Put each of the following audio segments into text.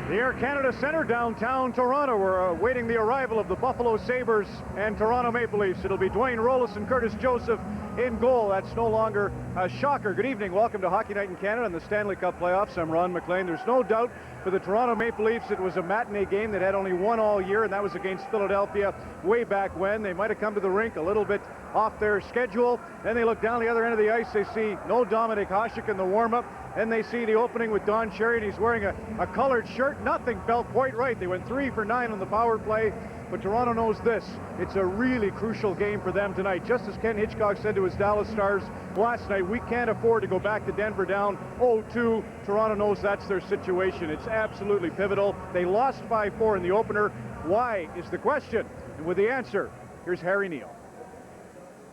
The Air Canada Centre, downtown Toronto. We're awaiting the arrival of the Buffalo Sabres and Toronto Maple Leafs. It'll be Dwayne Roloson and Curtis Joseph in goal. That's no longer a shocker. Good evening. Welcome to Hockey Night in Canada and the Stanley Cup playoffs. I'm Ron McLean. There's no doubt for the Toronto Maple Leafs it was a matinee game that had only one all year, and that was against Philadelphia way back when. They might have come to the rink a little bit off their schedule. Then they look down the other end of the ice. They see no Dominik Hasek in the warm-up. Then they see the opening with Don Cherry, and he's wearing a colored shirt. Nothing felt quite right. They went 3 for 9 on the power play. But Toronto knows this. It's a really crucial game for them tonight. Just as Ken Hitchcock said to his Dallas Stars last night, we can't afford to go back to Denver down 0-2. Toronto knows that's their situation. It's absolutely pivotal. They lost 5-4 in the opener. Why is the question? And with the answer, here's Harry Neal.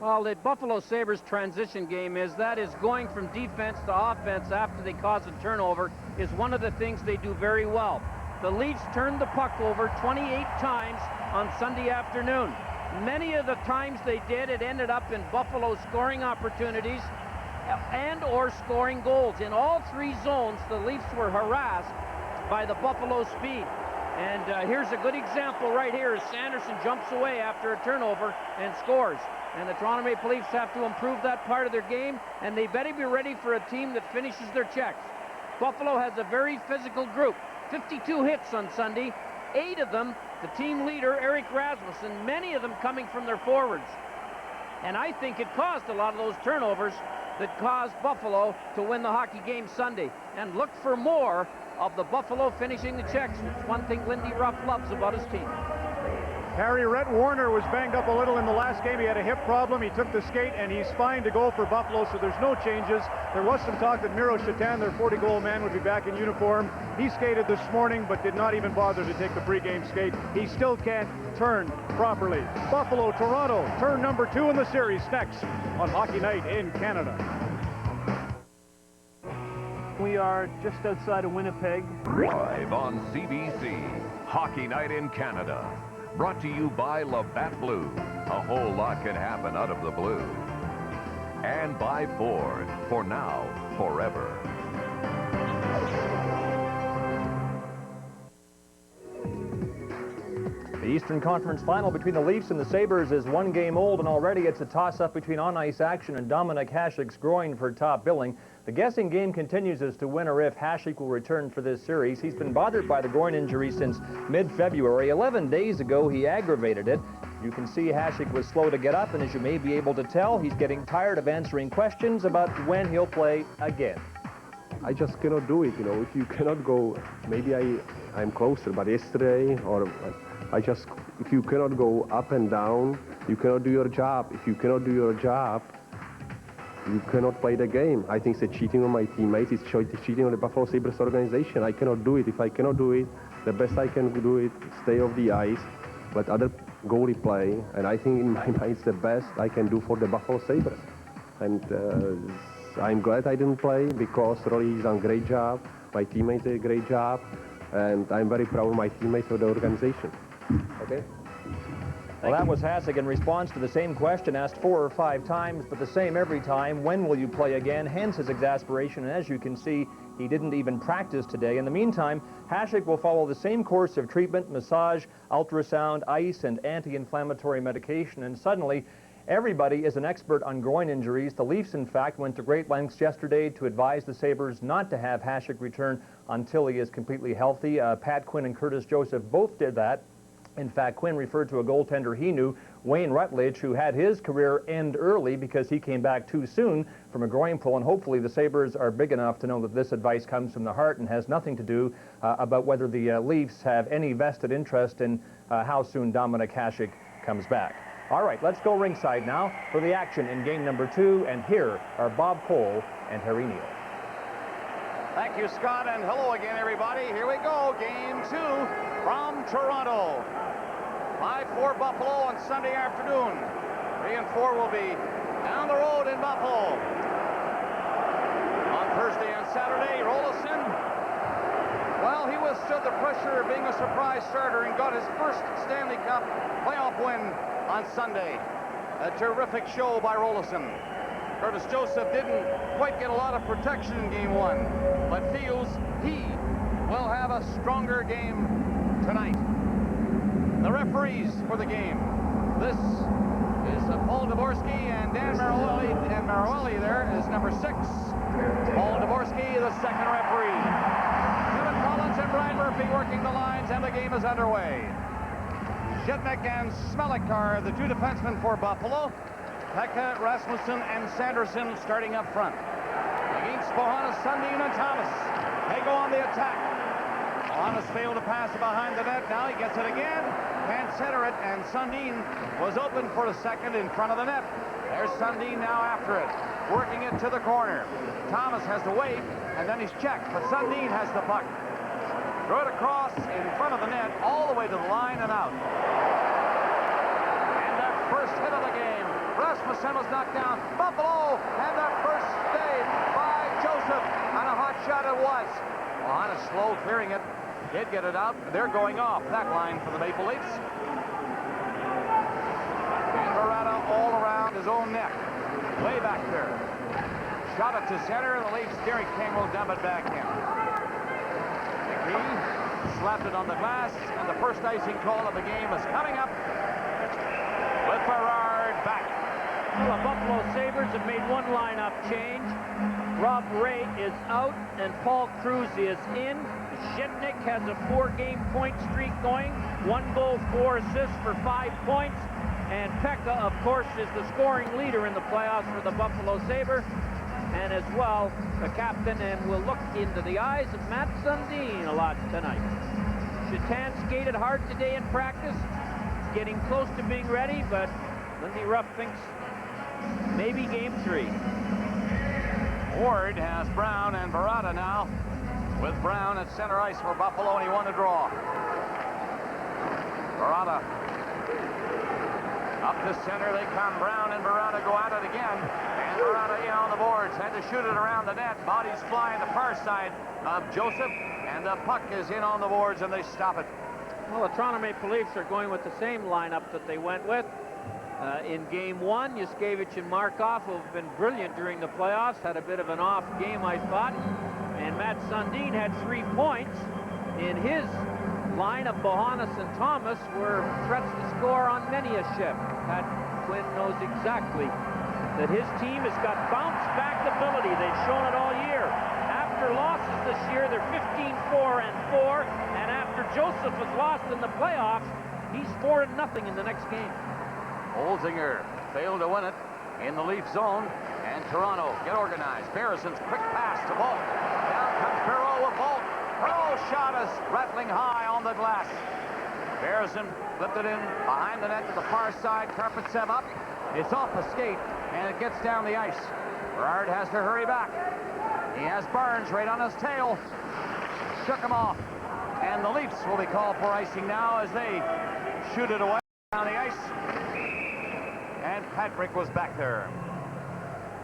Well, the Buffalo Sabres transition game is going from defense to offense after they cause a turnover is one of the things they do very well. The Leafs turned the puck over 28 times on Sunday afternoon. Many of the times they did, it ended up in Buffalo scoring opportunities and or scoring goals. In all 3 zones, the Leafs were harassed by the Buffalo speed. And here's a good example right here as Sanderson jumps away after a turnover and scores. And the Toronto Maple Leafs have to improve that part of their game, and they better be ready for a team that finishes their checks. Buffalo has a very physical group. 52 hits on Sunday, 8 of them, the team leader, Eric Rasmussen, many of them coming from their forwards. And I think it caused a lot of those turnovers that caused Buffalo to win the hockey game Sunday. And look for more of the Buffalo finishing the checks. It's one thing Lindy Ruff loves about his team. Harry, Rhett Warner was banged up a little in the last game. He had a hip problem. He took the skate, and he's fine to go for Buffalo, so there's no changes. There was some talk that Miro Shatan, their 40-goal man, would be back in uniform. He skated this morning, but did not even bother to take the pregame skate. He still can't turn properly. Buffalo, Toronto, turn number 2 in the series next on Hockey Night in Canada. We are just outside of Winnipeg. Live on CBC, Hockey Night in Canada. Brought to you by Labatt Blue. A whole lot can happen out of the blue. And by Ford. For now, forever. The Eastern Conference final between the Leafs and the Sabres is 1 game old, and already it's a toss-up between on-ice action and Dominik Hasek's groin for top billing. The guessing game continues as to when or if Hasek will return for this series. He's been bothered by the groin injury since mid-February. 11 days ago, he aggravated it. You can see Hasek was slow to get up, and as you may be able to tell, he's getting tired of answering questions about when he'll play again. I just cannot do it, you know. If you cannot go, maybe I'm closer, but yesterday, or if you cannot go up and down, you cannot do your job. If you cannot do your job, you cannot play the game. I think it's cheating on my teammates. It's cheating on the Buffalo Sabres organization. I cannot do it. If I cannot do it, the best I can do it, stay off the ice, let other goalie play. And I think in my mind it's the best I can do for the Buffalo Sabres. And I'm glad I didn't play because really he's done a great job. My teammates did a great job. And I'm very proud of my teammates for the organization. Okay? Well, that was Hasek in response to the same question asked 4 or 5 times, but the same every time. When will you play again? Hence his exasperation. And as you can see, he didn't even practice today. In the meantime, Hasek will follow the same course of treatment, massage, ultrasound, ice, and anti-inflammatory medication. And suddenly, everybody is an expert on groin injuries. The Leafs, in fact, went to great lengths yesterday to advise the Sabres not to have Hasek return until he is completely healthy. Pat Quinn and Curtis Joseph both did that. In fact, Quinn referred to a goaltender he knew, Wayne Rutledge, who had his career end early because he came back too soon from a groin pull, and hopefully the Sabres are big enough to know that this advice comes from the heart and has nothing to do about whether the Leafs have any vested interest in how soon Dominik Hasek comes back. All right, let's go ringside now for the action in game number 2, and here are Bob Cole and Harry Neal. Thank you, Scott, and hello again, everybody. Here we go, game 2 from Toronto. 5-4 Buffalo on Sunday afternoon. 3 and 4 will be down the road in Buffalo. On Thursday and Saturday, Roloson, well, he withstood the pressure of being a surprise starter and got his first Stanley Cup playoff win on Sunday. A terrific show by Roloson. Curtis Joseph didn't quite get a lot of protection in game 1, but feels he will have a stronger game tonight. The referees for the game. This is Paul Dvorsky and Dan Maruelli. And Maruelli there is number 6. Paul Dvorsky, the second referee. Kevin Collins and Brian Murphy working the lines, and the game is underway. Zhitnik and Smelik are the 2 defensemen for Buffalo. Pekka, Rasmussen, and Sanderson starting up front. Against Bohannes, Sundin, and Thomas. They go on the attack. Bohannes failed to pass it behind the net. Now he gets it again. Can't center it, and Sundin was open for a second in front of the net. There's Sundin now after it, working it to the corner. Thomas has to wait, and then he's checked, but Sundin has the puck. Throw it across in front of the net, all the way to the line and out. And that first hit of the game. Rasmussen was knocked down. Buffalo, and that first save by Joseph, and a hot shot it was. Bohannes slow clearing it. Did get it out. They're going off that line for the Maple Leafs. And Barada all around his own net. Way back there. Shot it to center. The Leafs, Derek King will dump it back in. McKee slapped it on the glass, and the first icing call of the game is coming up with Berard back. Well, the Buffalo Sabres have made one lineup change. Rob Ray is out, and Paul Cruz is in. Zhitnik has a 4-game point streak going. 1 goal, 4 assists for 5 points. And Pekka, of course, is the scoring leader in the playoffs for the Buffalo Sabres. And as well, the captain, and we'll look into the eyes of Matt Sundin a lot tonight. Chetan skated hard today in practice, getting close to being ready, but Lindy Ruff thinks maybe game 3. Ward has Brown and Barada now, with Brown at center ice for Buffalo, and he won the draw. Barada up the center, they come. Brown and Barada go at it again, and Barada in on the boards, had to shoot it around the net. Bodies flying the far side of Joseph, and the puck is in on the boards, and they stop it. Well, the Toronto Maple Leafs are going with the same lineup that they went with in game 1. Yuskevich and Markov, who have been brilliant during the playoffs, had a bit of an off game, I thought. And Matt Sundin had 3 points. In his line of Bohannes and Thomas were threats to score on many a shift. Pat Quinn knows exactly that his team has got bounce-back ability. They've shown it all year. After losses this year, they're 15-4-4, and after Joseph was lost in the playoffs, he's 4-0 in the next game. Holzinger failed to win it in the Leaf zone, and Toronto get organized. Barrison's quick pass to Bolt. Down comes Perreault with Bolt. Perreault's shot is rattling high on the glass. Barrison flipped it in behind the net to the far side. Karpatsev up. It's off the skate, and it gets down the ice. Berard has to hurry back. He has Barnes right on his tail. Shook him off. And the Leafs will be called for icing now as they shoot it away down the ice. And Patrick was back there.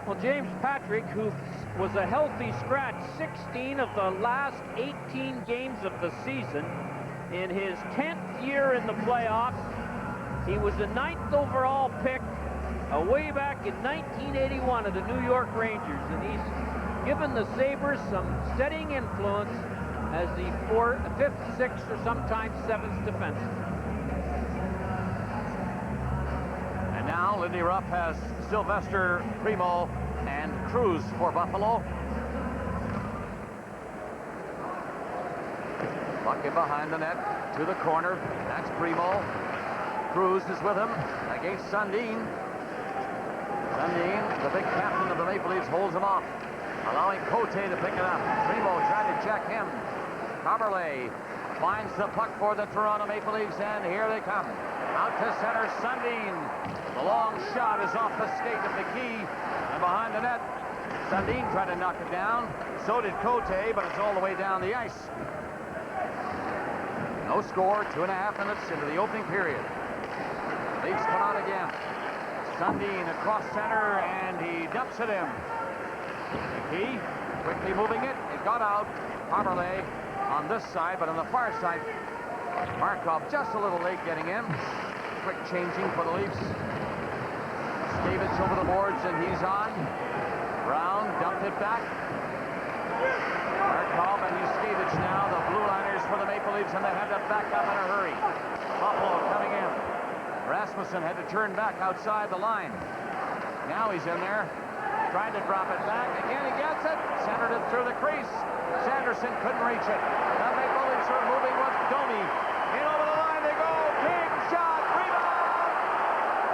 Well, James Patrick, who was a healthy scratch 16 of the last 18 games of the season, in his 10th year in the playoffs, he was the 9th overall pick way back in 1981 of the New York Rangers, and he's given the Sabres some steadying influence as the 5th, 6th, or sometimes 7th defenseman. And now Lindy Ruff has Sylvester, Primo, and Cruz for Buffalo. Bucket behind the net to the corner. That's Primo. Cruz is with him against Sundin. Sundin, the big captain of the Maple Leafs, holds him off, allowing Cote to pick it up. Primo tried to check him. Carberlay finds the puck for the Toronto Maple Leafs, and here they come. Out to center, Sundin. The long shot is off the skate of McKee, and behind the net, Sundin tried to knock it down. So did Cote, but it's all the way down the ice. No score, 2.5 minutes into the opening period. Leafs come out again. Sundin across center, and he dumps it in. McKee quickly moving it. It got out. Carberlay on this side, but on the far side, Markov just a little late getting in. Quick changing for the Leafs. Davids over the boards, and he's on. Brown dumped it back. Markov and Yuskevich now, the blue liners for the Maple Leafs, and they had to back up in a hurry. Buffalo coming in. Rasmussen had to turn back outside the line. Now he's in there, trying to drop it back. Again, he gets it. Centered it through the crease. Sanderson couldn't reach it. The Maple Leafs are moving with Domi. In over the line they go. Big shot. Rebound.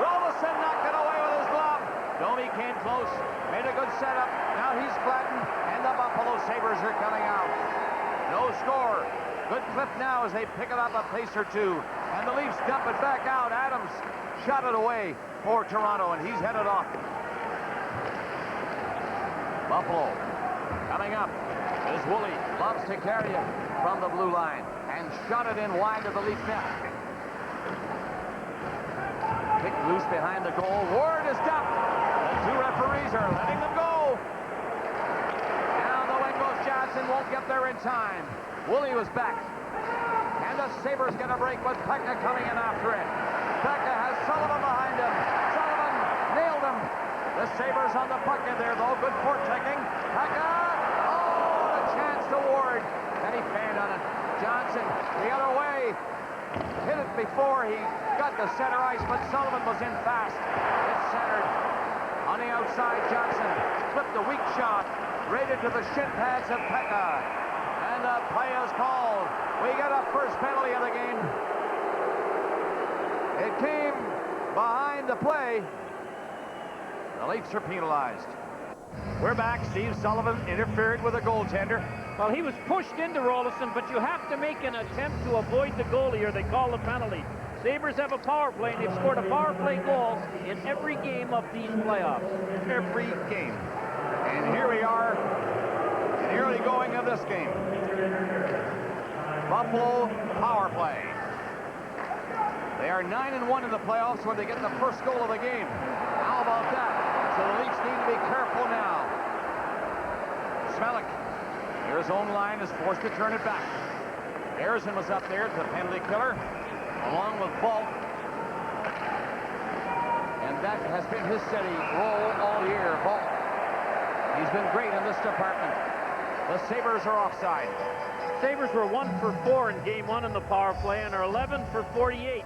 Rolison knocked it away with his glove. Domi came close. Made a good setup. Now he's flattened. And the Buffalo Sabres are coming out. No score. Good clip now as they pick it up a pace or two. And the Leafs dump it back out. Adams shot it away for Toronto, and he's headed off. Buffalo coming up. Is Woolley. Loves to carry it from the blue line. And shot it in wide to the Leaf net. Kicked loose behind the goal. Ward is dumped. The two referees are letting them go. Down the wing goes Johnson. Won't get there in time. Woolley was back. And the Sabres get a break with Pekka coming in after it. Pekka has Sullivan behind him. Sullivan nailed him. The Sabres on the puck in there, though. Good forechecking. Pekka. Oh, a chance to Ward. And he fanned on it. Johnson the other way. Hit it before he got the center ice, but Sullivan was in fast. It's centered on the outside. Johnson flipped a weak shot. Rated to the shin pads of Pekka. And the play is called. We get a first penalty of the game. It came behind the play. The Leafs are penalized. We're back. Steve Sullivan interfered with a goaltender. Well, he was pushed into Rolison, but you have to make an attempt to avoid the goalie or they call the penalty. Sabres have a power play, and they've scored a power play goal in every game of these playoffs. Every game. And here we are in the early going of this game. Buffalo power play. They are 9-1 in the playoffs when they get the first goal of the game. How about that? So the Leafs need to be careful now. Smelik, their zone line, is forced to turn it back. Harrison was up there, the penalty killer, along with Bulk. And that has been his steady role all year. Bulk. He's been great in this department. The Sabres are offside. Sabres were 1 for 4 in game 1 in the power play and are 11 for 48.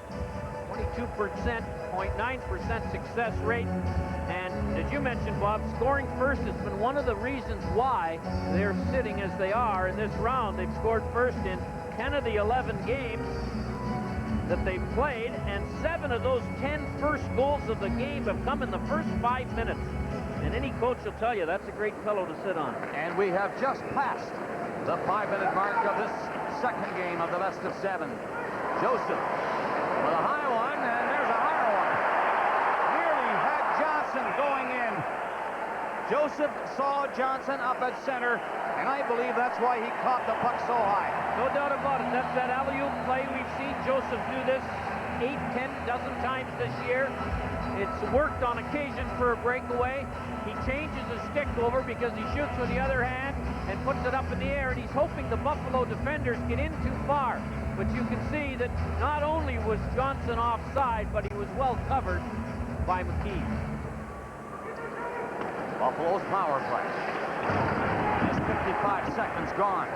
22%, 0.9% success rate. And as you mentioned, Bob, scoring first has been one of the reasons why they're sitting as they are in this round. They've scored first in 10 of the 11 games that they've played, and 7 of those 10 first goals of the game have come in the first 5 minutes. And any coach will tell you that's a great pillow to sit on. And we have just passed the 5-minute mark of this second game of the best of 7. Joseph with a high one, and there's a higher one. Nearly had Johnson going in. Joseph saw Johnson up at center, and I believe that's why he caught the puck so high. No doubt about it. That's that alley-oop play. We've seen Joseph do this 8, 10 dozen times this year. It's worked on occasion for a breakaway. He changes his stick over because he shoots with the other hand and puts it up in the air, and he's hoping the Buffalo defenders get in too far. But you can see that not only was Johnson offside, but he was well covered by McKee. Buffalo's power play. Just 55 seconds gone.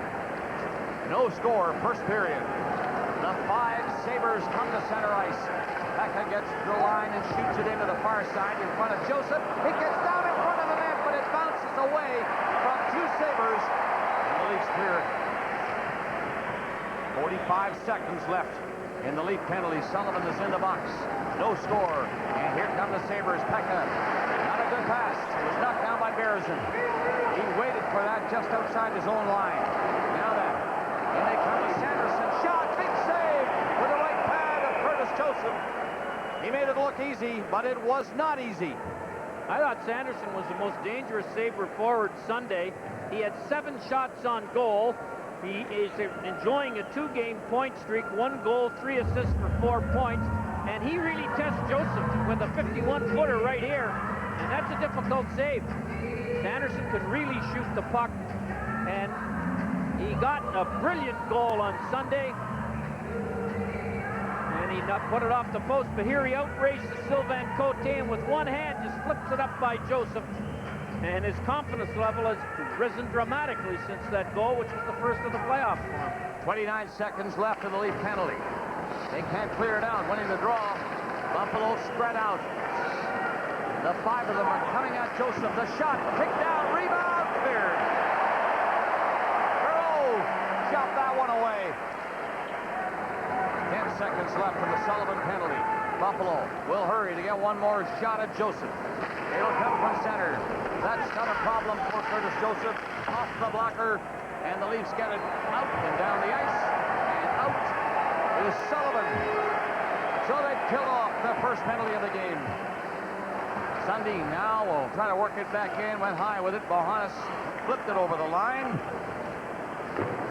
No score, first period. The 5 Sabres come to center ice. Pekka gets to the line and shoots it into the far side in front of Joseph. It gets down in front of the net, but it bounces away from 2 Sabres. And the Leafs clear it. 45 seconds left in the Leaf penalty. Sullivan is in the box. No score. And here come the Sabres. Pekka. Not a good pass. It was knocked down by Berezin. He waited for that just outside his own line. Now then. And they come to Sanderson. Shot. Big save with the right pad of Curtis Joseph. He made it look easy, but it was not easy. I thought Sanderson was the most dangerous Sabre forward Sunday. He had 7 shots on goal. He is enjoying a 2-game point streak, 1 goal, 3 assists for 4 points. And he really tests Joseph with a 51-footer right here. And that's a difficult save. Sanderson can really shoot the puck. And he got a brilliant goal on Sunday. And he put it off the post, but here he outraces Sylvain Cote, and with one hand just flips it up by Joseph. And his confidence level has risen dramatically since that goal, which was the first of the playoffs for him. 29 seconds left of the Leaf penalty. They can't clear it out, winning the draw. Buffalo spread out. The 5 of them are coming at Joseph. The shot, kicked down, rebound, cleared. Burrow shot that one away. 10 seconds left of the Sullivan penalty. Buffalo will hurry to get one more shot at Joseph. It'll come from center. That's not a problem for Curtis Joseph. Off the blocker, and the Leafs get it out and down the ice. And out is Sullivan. So they kill off the first penalty of the game. Sundin now will try to work it back in. Went high with it. Bohannes flipped it over the line.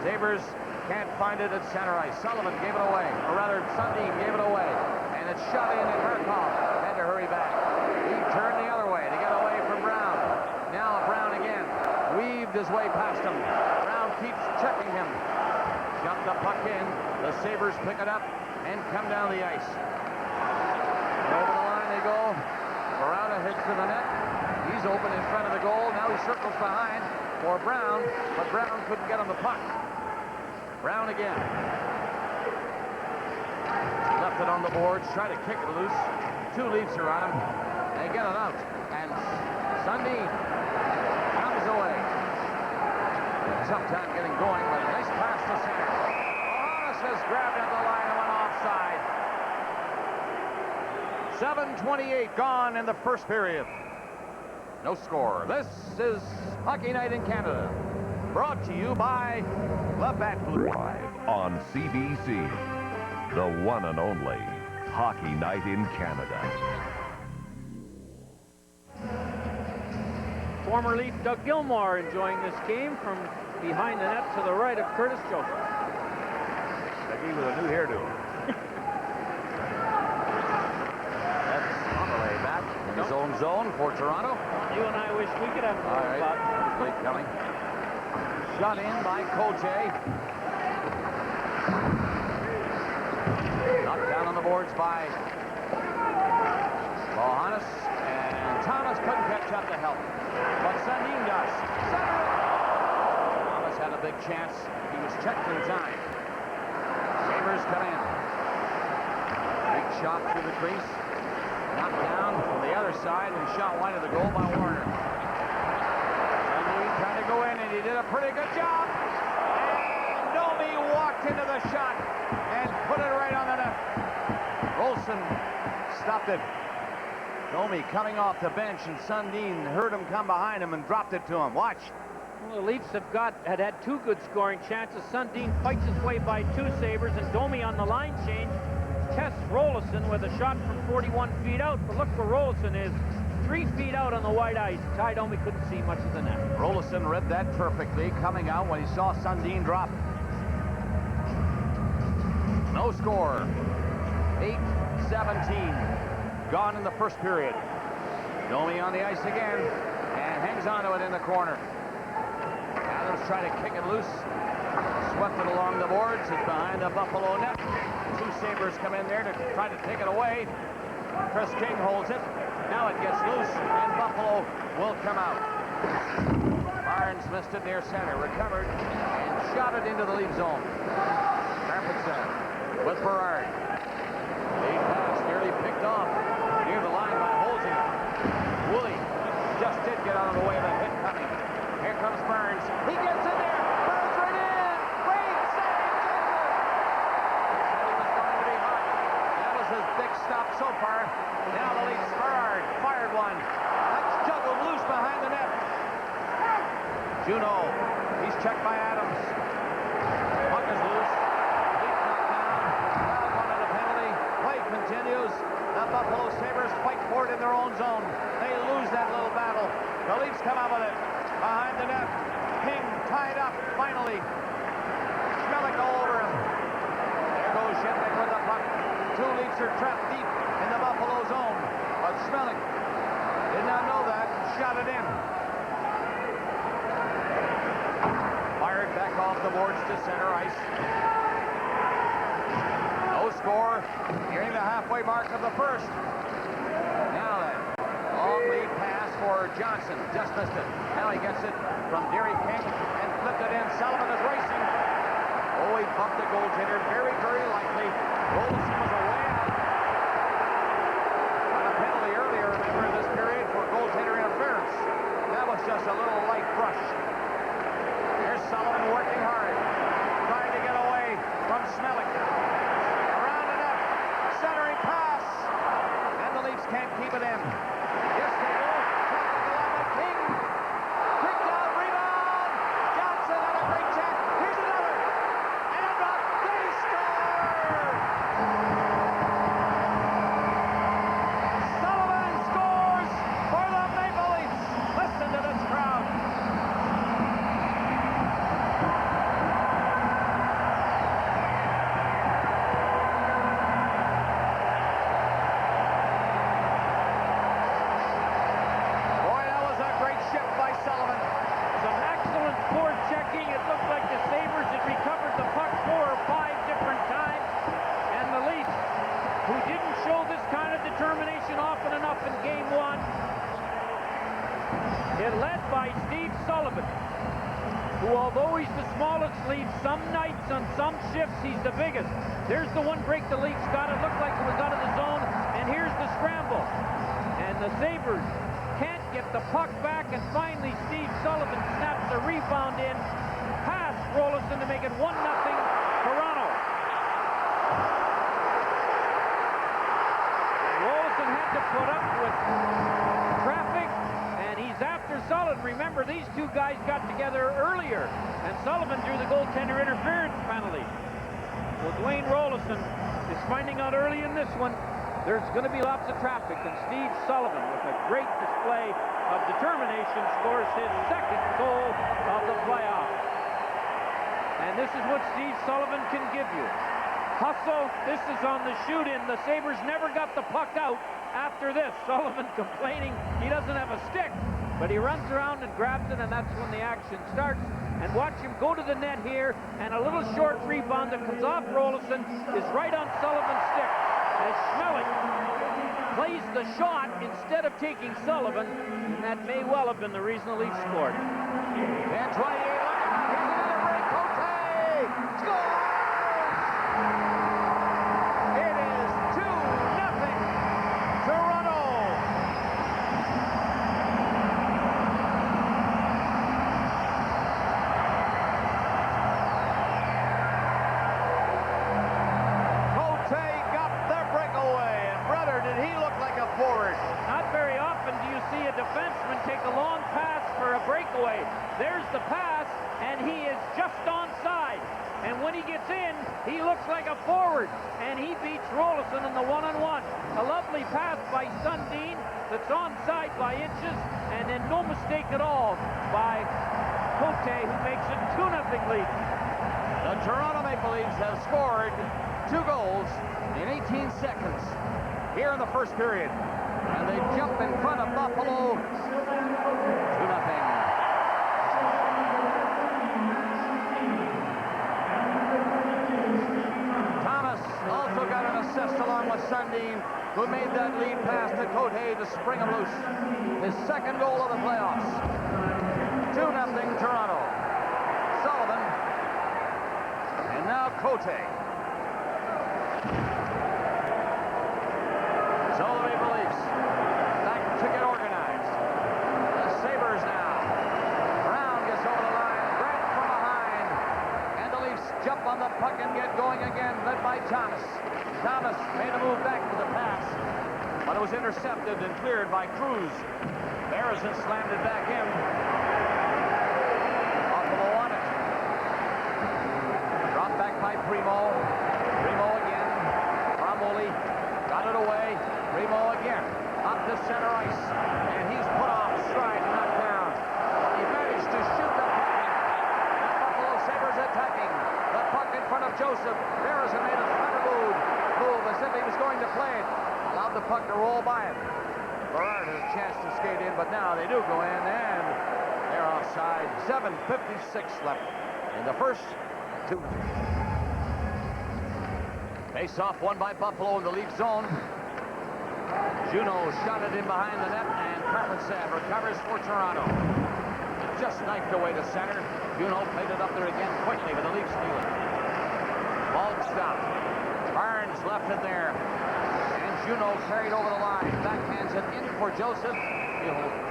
Sabres can't find it at center ice. Sullivan gave it away, or rather Sundin gave it away. And it's shot in, and Herkov had to hurry back. He turned the other way to get away from Brown. Now Brown again. Weaved his way past him. Brown keeps checking him. Shot the puck in. The Sabres pick it up and come down the ice. Over the line they go. Barada hits to the net. He's open in front of the goal. Now he circles behind for Brown, but Brown couldn't get on the puck. Brown again. Left it on the boards, try to kick it loose. 2 Leafs are on him. They get it out. And Sundin comes away. Tough time getting going, but a nice pass to center. Bohannes has grabbed at the line and went offside. 7:28 gone in the first period. No score. This is Hockey Night in Canada. Brought to you by Labatt Blue. Live on CBC, the one and only Hockey Night in Canada. Former Leaf Doug Gilmour enjoying this game from behind the net to the right of Curtis Joseph. Dougie with a new hairdo. That's on the way back in his own zone for Toronto. You and I wish we could have All right, Leaf coming. Shot in by Koje. Knocked down on the boards by Bohannes, and Thomas couldn't catch up to help. But Sundin does. Thomas had a big chance. He was checked in time. Sabres come in. Big shot through the crease. Knocked down from the other side and shot wide of the goal by Warner. Sundin trying to go in, and he did a pretty good job. And Domi walked into the shot and put it right on the net. Rolson stopped it. Domi coming off the bench, and Sundin heard him come behind him and dropped it to him. Watch. Well, the Leafs had 2 good scoring chances. Sundin fights his way by 2 Sabres, and Domi on the line change tests Rolison with a shot from 41 feet out. But look where Rolison is. 3 feet out on the white ice. Ty Domi couldn't see much of the net. Rolison read that perfectly, coming out when he saw Sundin drop. No score. 8:17 gone in the first period. Domi on the ice again and hangs onto it in the corner. Adams trying to kick it loose. Swept it along the boards. It's behind the Buffalo net. 2 Sabres come in there to try to take it away. Chris King holds it. Now it gets loose, and Buffalo will come out. Barnes missed it near center, recovered, and shot it into the Leaf zone. Carpenson with Berard. Lead pass nearly picked off near the line by Holzinger. Woolley just did get out of the way of the hit coming. Here comes Burns. He gets in there. Burns right in. Great save, Joseph. Said he was going to be hot. That was his big stop so far. Now the Leafs. Berard fired one. That's juggled loose behind the net. Juno. He's checked by Adams. Puck is loose. Leaf knocked down. Foul one of the penalty. Play continues. The Buffalo Sabres fight for it in their own zone. They lose that little battle. The Leafs come out with it. Behind the net. King tied up finally. Schmelik all over him. There goes Shenbeck with the puck. 2 Leafs are trapped deep in the Buffalo zone. But Schmelik did not know that and shot it in. Fired back off the boards to center ice. No score. Nearing the halfway mark of the first. Now then, long lead pass for Johnson. Just missed it. Now he gets it from Derry King and flipped it in. Sullivan is racing. Oh, he bumped the goaltender very, very lightly. Rolison was away out. On a penalty earlier, remember, in this period for goaltender interference. That was just a little light brush. Here's Sullivan working hard, trying to get away from Smellick. Around the net, centering pass, and the Leafs can't keep it in. Yes, they do. Traffic along with King. Quick down, rebound. Johnson on a great check. Here's another. And a drop. They score! Sullivan scores for the Maple Leafs. Listen to this crowd. Boy, that was a great shift by Sullivan. Some excellent forechecking. It looked like the Sabres had recovered the puck 4 or 5 different times. And the Leafs, who didn't show this kind of determination often enough in Game 1, it led by Steve Sullivan, who, although he's the smallest Leaf, some nights on some shifts he's the biggest. There's the one break the Leafs got. It looked like it was out of the zone. And here's the scramble. And the Sabres can't get the puck back, and finally Steve Sullivan snaps the rebound in past Rolison to make it 1-0 Toronto. Rolison had to put up with traffic, and he's after Sullivan. Remember, these two guys got together earlier, and Sullivan drew the goaltender interference penalty. So Dwayne Rolison is finding out early in this one there's going to be lots of traffic, and Steve Sullivan, with a great display of determination, scores his second goal of the playoffs. And this is what Steve Sullivan can give you. Hustle, this is on the shoot-in. The Sabres never got the puck out after this. Sullivan complaining he doesn't have a stick, but he runs around and grabs it, and that's when the action starts. And watch him go to the net here, and a little short rebound that comes off Rolison is right on Sullivan's stick. As Schmeling plays the shot instead of taking Sullivan, and that may well have been the reason the Leafs scored. And 28 left. Here's another break. Cote scores! It is 2-0 Toronto. Cote got the breakaway, and brother, did he look like a forward. Not very often do you see a defenseman take a long pass for a breakaway. There's the pass, and he is just onside. And when he gets in, he looks like a forward, and he beats Rolison in the one-on-one. A lovely pass by Sundin that's onside by inches, and then no mistake at all by Cote, who makes it 2-0 lead. The Toronto Maple Leafs have scored 2 goals in 18 seconds here in the first period. And they jump in front of Buffalo 2-0. Thomas also got an assist along with Sundin, who made that lead pass to Cote to spring him loose. His second goal of the playoffs. 2-0 Toronto. Sullivan. And now Cote. So the Maple Leafs back to get organized. The Sabres now. Brown gets over the line. Grant from behind. And the Leafs jump on the puck and get going again, led by Thomas. Thomas made a move back to the pass, but it was intercepted and cleared by Cruz. Barrison slammed it back in. Buffalo on it. Dropped back by Primo. Primo again. Bromoli got it away. Primo again. Up to center ice. And he's put off stride and knocked down. He managed to shoot the puck. The Buffalo Sabres attacking. The puck in front of Joseph. Barrison made a clever move as if he was going to play it. Allowed the puck to roll by him. Berard has a chance to skate in, but now they do go in, and they're offside. 7:56 left in the first 2. Face off won by Buffalo in the Leaf zone. Juneau shot it in behind the net, and Carpensab recovers for Toronto. Just knifed away to center. Juneau played it up there again quickly, but the Leafs steal it. Ball stopped. Barnes left it there. And Juneau carried over the line. Backhands it in for Joseph. He'll hold it.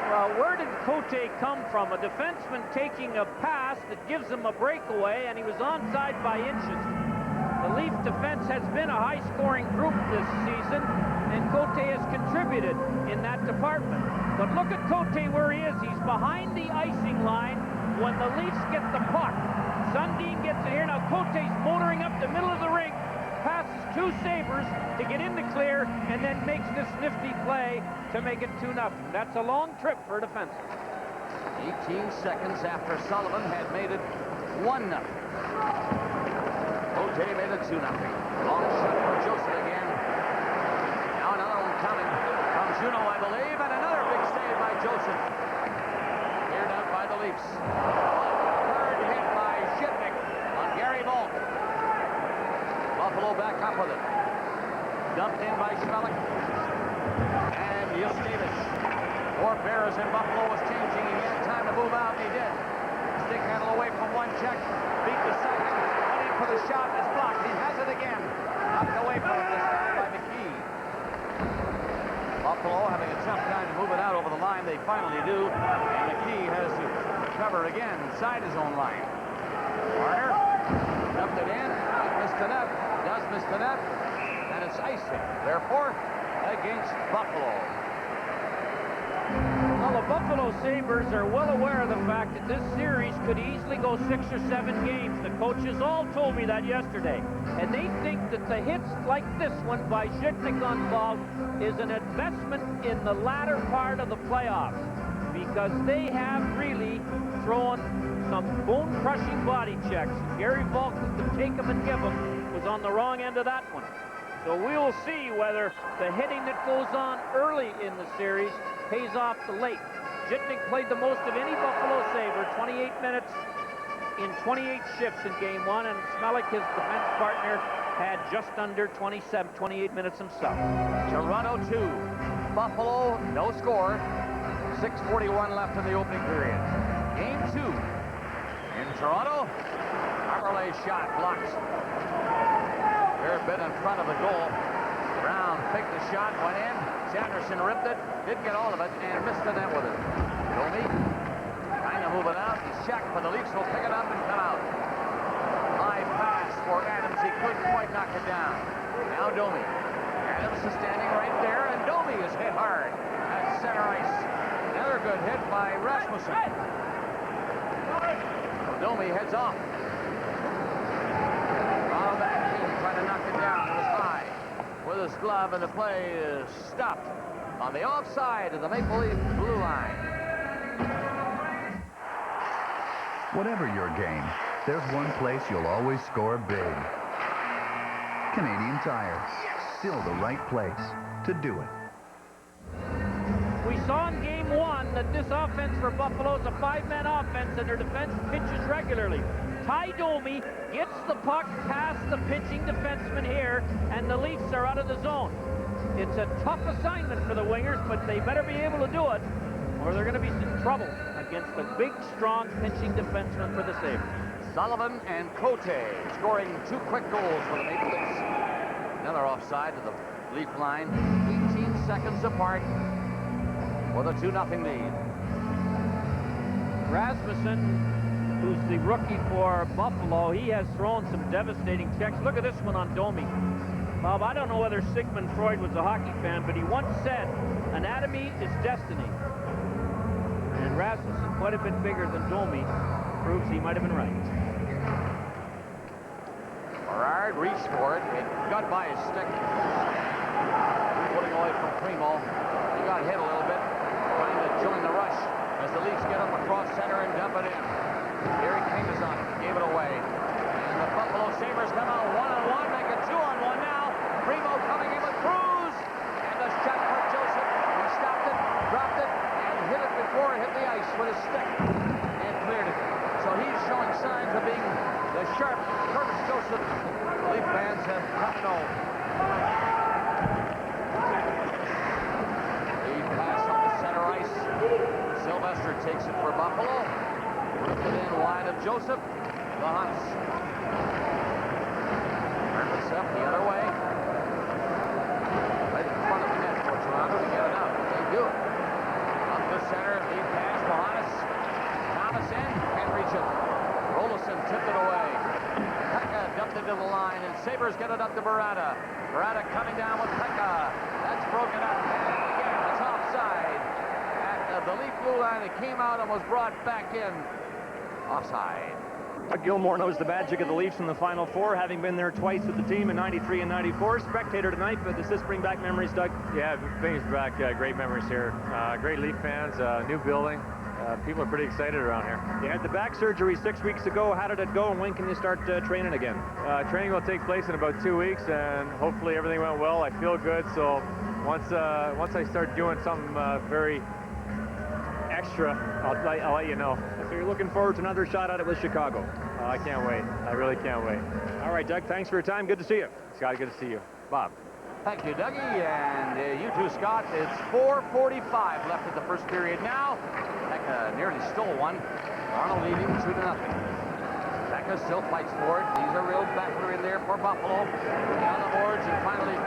Well, where did Cote come from? A defenseman taking a pass that gives him a breakaway, and he was onside by inches. The Leaf defense has been a high-scoring group this season, and Cote has contributed in that department. But look at Cote where he is. He's behind the icing line when the Leafs get the puck. Sundin gets it here. Now Cote's motoring up the middle of the rink, passes 2 Sabres to get in the clear, and then makes this nifty play to make it 2-0. That's a long trip for a defenseman. 18 seconds after Sullivan had made it 1-0. Cote made it 2-0. Long shot for Joseph again. Now another one coming from Juneau, I believe, and another big save by Joseph. Cleared out by the Leafs. Third hit by Shipnick on Gary Volk. Buffalo back up with it. Dumped in by Schmelik. And Yuskevich. 4 Bears in Buffalo was changing. He had time to move out, and he did. Stick handle away from one check. Beat the second. Went in for the shot. It's blocked. He has it again. Knocked away from him this time by McKee. Buffalo having a tough time to move it out over the line. They finally do. And McKee has to cover again inside his own line. Warner dumped it in. Missed the net. Does miss the net. And it's icing. Therefore, against Buffalo. Well, the Buffalo Sabres are well aware of the fact that this series could easily go 6 or 7 games. The coaches all told me that yesterday. And they think that the hits like this one by Shipnick on Ball is an investment in the latter part of the playoffs, because they have really thrown some bone-crushing body checks. Gary Volk, to take them and give them, was on the wrong end of that one. So we will see whether the hitting that goes on early in the series pays off the late. Shipnick played the most of any Buffalo Sabre, 28 minutes in 28 shifts in game 1, and Schmelik, his defense partner, had just under 28 minutes himself. Toronto 2, Buffalo no score. 6:41 left in the opening period. Game 2 in Toronto. Harley's shot blocked. Fair bit in front of the goal. Brown picked the shot, went in. Sanderson ripped it, didn't get all of it, and missed the net with it. Domi trying to move it out. He's checked, but the Leafs will pick it up and come out. High pass for Adams. He couldn't quite knock it down. Now Domi. Adams is standing right there, and Domi is hit hard at center ice. Another good hit by Rasmussen. Domi heads off. Trying to knock it down. It was high with his glove, and the play is stopped on the offside of the Maple Leaf blue line. Whatever your game, there's one place you'll always score big. Canadian Tire. Still the right place to do it. We saw in game 1 that this offense for Buffalo is a 5-man offense, and their defense pitches regularly. Ty Domi gets the puck past the pitching defenseman here, and the Leafs are out of the zone. It's a tough assignment for the Wingers, but they better be able to do it, or they're going to be in trouble against the big, strong pitching defenseman for the Sabres. Sullivan and Cote scoring 2 quick goals for the Maple Leafs. Another offside to the Leaf line. 18 seconds apart for the 2-0 lead. Rasmussen, who's the rookie for Buffalo, he has thrown some devastating checks. Look at this one on Domi. Bob, I don't know whether Sigmund Freud was a hockey fan, but he once said, anatomy is destiny. And Rasmussen, quite a bit bigger than Domi, proves he might have been right. Berard reached for it. It got by his stick. Putting away from Primo. He got hit a little bit, trying to join the rush as the Leafs get up across center and dump it in. Gary King is on it. Gave it away. And the Buffalo Sabres come out 1-on-1, make it 2-on-1 now. Primo coming in with Cruz. And the shot for Joseph. He stopped it, dropped it, and hit it before it hit the ice with his stick. And cleared it. So he's showing signs of being the The sharp Curtis Joseph. Leaf fans have come to know. Lead pass on the center ice. Sylvester takes it for Buffalo. Put it in wide of Joseph. The Hunts. Purpose up the other way. Right in front of the net for Toronto to get it out. They do it. Up the center, lead pass, Mohannis. Thomas in, can't reach it. Rolison tipped it away. Pekka dumped it to the line, and Sabres get it up to Barada. Barada coming down with Pekka. That's broken up, and again, it's offside. At the Leaf blue line, it came out and was brought back in. Offside. Gilmore knows the magic of the Leafs in the Final Four, having been there twice with the team in '93 and '94. Spectator tonight, but does this bring back memories, Doug? Yeah, it brings back great memories here. Great Leaf fans, new building. People are pretty excited around here. You had the back surgery 6 weeks ago. How did it go, and when can you start training again? Training will take place in about 2 weeks, and hopefully everything went well. I feel good, so once I start doing something very extra, I'll let you know. So you're looking forward to another shot at it with Chicago. I can't wait. I really can't wait. All right, Doug, thanks for your time. Good to see you. Scott, good to see you. Bob. Thank you, Dougie, and you too, Scott. It's 4:45 left in the first period now. Pekka nearly stole one. Arnold leading 2-0. Pekka still fights for it. He's a real battler in there for Buffalo. Down the boards, and finally,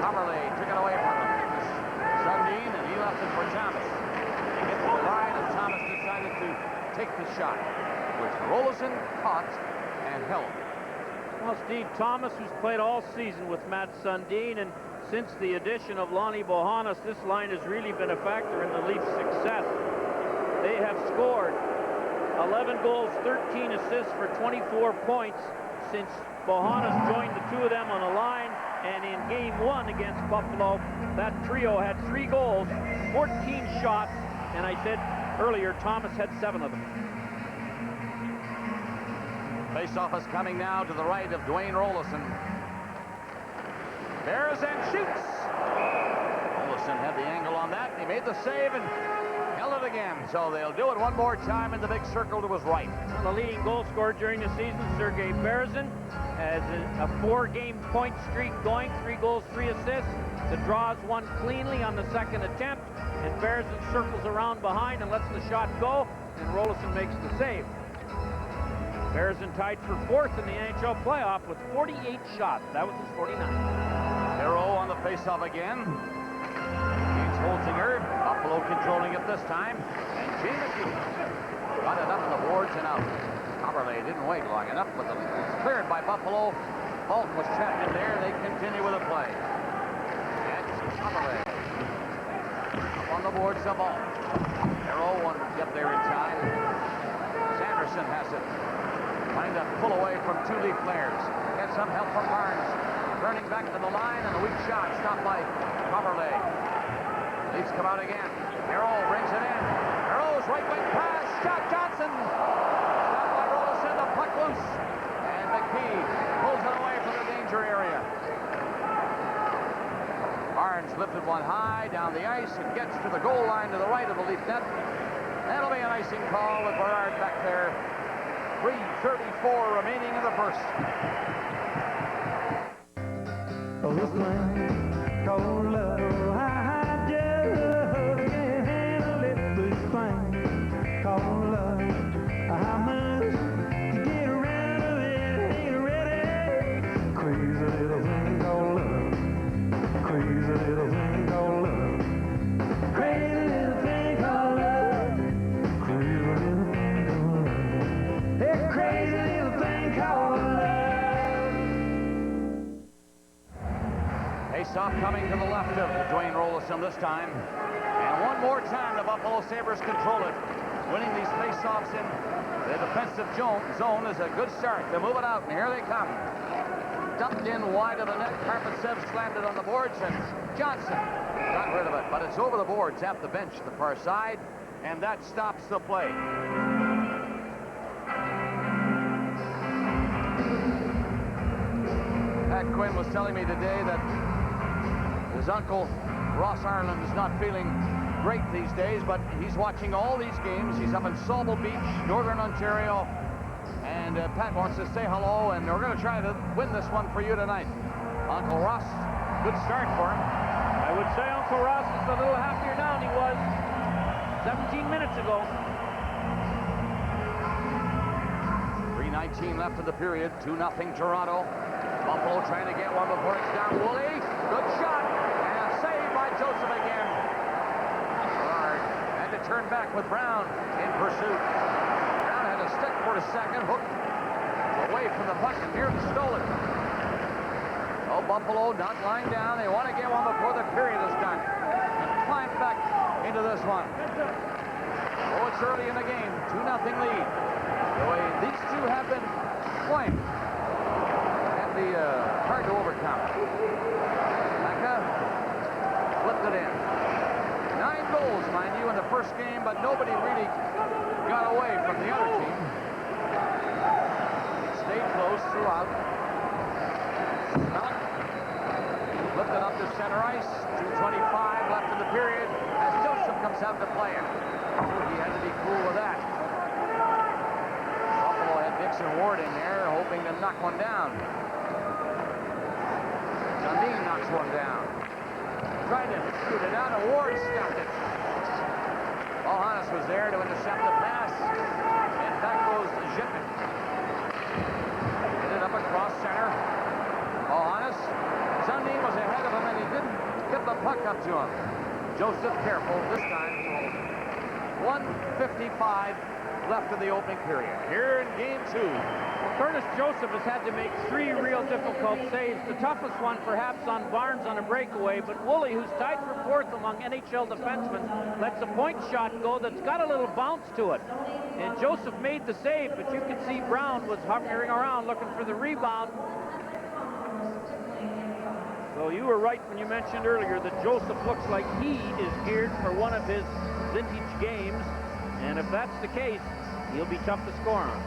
Comerley took it away from him. It was Sundin, and he left it for Thomas. They get to the line, and Thomas decided to take the shot, which Rolison caught and held. Well, Steve, Thomas, who's played all season with Matt Sundin, and since the addition of Lonnie Bohannes, this line has really been a factor in the Leafs' success. They have scored 11 goals, 13 assists for 24 points since Bohannes joined the two of them on a line, and in Game 1 against Buffalo, that trio had 3 goals, 14 shots, and I said earlier, Thomas had 7 of them. Faceoff is coming now to the right of Dwayne Rolison. Bears and shoots. Rolison had the angle on that. He made the save and held it again. So they'll do it one more time in the big circle to his right. The leading goal scorer during the season, Sergei Berezin, has a 4-game point streak going, 3 goals, 3 assists. The draws one cleanly on the second attempt, and Berezin circles around behind and lets the shot go, and Rolison makes the save. Berezin tied for 4th in the NHL playoff with 48 shots. That was his 49. Hero on the faceoff again. Keats Holzinger. Buffalo controlling it this time. And Gene McKee got it up on the boards and out. Comerley didn't wait long enough, but it was cleared by Buffalo. Bolton was trapped in there. They continue with the play. And Comerley up on the boards of ball. Hero won't get there in time. Sanderson has it. Trying to pull away from 2 Leaf players. Get some help from Barnes. Turning back to the line, and a weak shot stopped by Comerley. Leafs come out again. Hero brings it in. Hero's right wing pass. Shot Johnson. Stopped by Rolison. The puck loose. And McKee pulls it away from the danger area. Barnes lifted one high down the ice and gets to the goal line to the right of the Leaf net. That'll be an icing call with Bernard back there. 3:34 remaining in the first. Oh, this thing called love, I just can't handle it. This thing called love, I must get around of it, ain't ready. Crazy little thing called love, crazy little thing called love, crazy little thing called love, crazy little thing called love, that crazy little thing called love. Faceoff coming to the left of Dwayne Rolison this time. And one more time, the Buffalo Sabres control it. Winning these faceoffs in the defensive zone is a good start. They move it out, and here they come. Dumped in wide of the net. Karpatsev slammed it on the boards, and Johnson got rid of it. But it's over the boards at the bench, the far side, and that stops the play. Pat Quinn was telling me today that his uncle, Ross Ireland, is not feeling great these days, but he's watching all these games. He's up in Sauble Beach, Northern Ontario, and And Pat wants to say hello, and we're going to try to win this one for you tonight. Uncle Ross, good start for him. I would say Uncle Ross is a little happier now than he was 17 minutes ago. 3:19 left in the period. 2-0 Toronto. Buffalo trying to get one before it's down. Woolley, good shot, and saved by Joseph again. Hard. Had to turn back with Brown in pursuit. Brown had to stick for a second, hooked away from the puck and nearly stole it. Oh, Buffalo not lying down. They want to get one before the period is done. And climb back into this one. Oh, it's early in the game. 2-0 lead. The way these two have been playing can be hard to overcome. Mecca flipped it in. 9 goals, mind you, in the first game, but nobody really got away from the other team. Stayed close throughout. Flipped it up to center ice. 2:25 left in the period as Joseph comes out to play it. He had to be cool with that. Buffalo had Dixon Ward in there, hoping to knock one down. Sundin knocks one down. Tried to shoot it out, and Ward stopped it. Bohannes was there to intercept the pass. And back goes Zhitman. Hit it up across center. Bohannes. Sundin was ahead of him, and he didn't get the puck up to him. Joseph careful this time. 1:55 left in the opening period. Here in game 2. Well, Curtis Joseph has had to make 3 real difficult saves. The toughest one perhaps on Barnes on a breakaway, but Woolley, who's tied for 4th among NHL defensemen, lets a point shot go that's got a little bounce to it. And Joseph made the save, but you can see Brown was hovering around looking for the rebound. So you were right when you mentioned earlier that Joseph looks like he is geared for one of his vintage games, and if that's the case, he'll be tough to score on.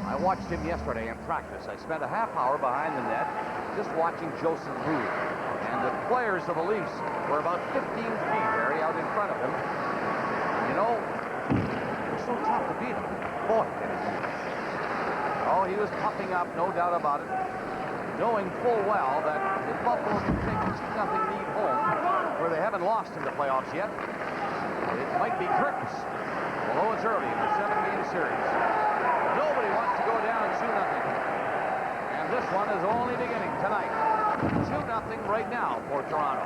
I watched him yesterday in practice. I spent a half hour behind the net just watching Joseph move. And the players of the Leafs were about 15 feet very out in front of him. You know, it was so tough to beat him. Boy. Oh, he was puffing up, no doubt about it, knowing full well that if Buffalo can take a 2-0 lead home, where they haven't lost in the playoffs yet, it might be curtains. Although it's early in the 7-game series. Nobody wants to go down 2-0. And this one is only beginning tonight. 2-0 right now for Toronto.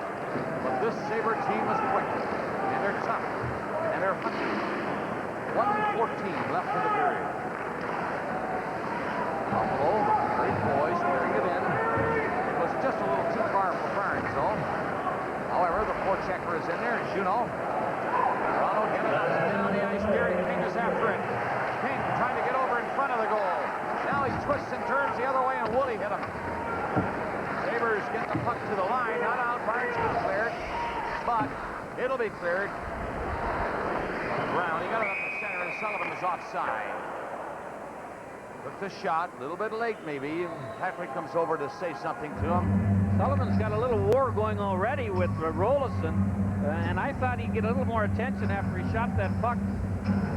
But this Sabre team is quick, and they're tough, and they're hungry. 1:14 left in the period. Buffalo, great boys, carrying it in. It was just a little too far for Barnes, though. However, the forechecker is in there, Juno. Toronto getting up and down the ice. Gary King is after it. King trying to get over in front of the goal. Now he twists and turns the other way, and Woolley hit him. Sabres get the puck to the line. Not out. Barnes gets cleared, but it'll be cleared. Brown, he got it up the center, and Sullivan is offside. Took the shot, a little bit late maybe. Patrick comes over to say something to him. Sullivan's got a little war going already with Rolison, and I thought he'd get a little more attention after he shot that puck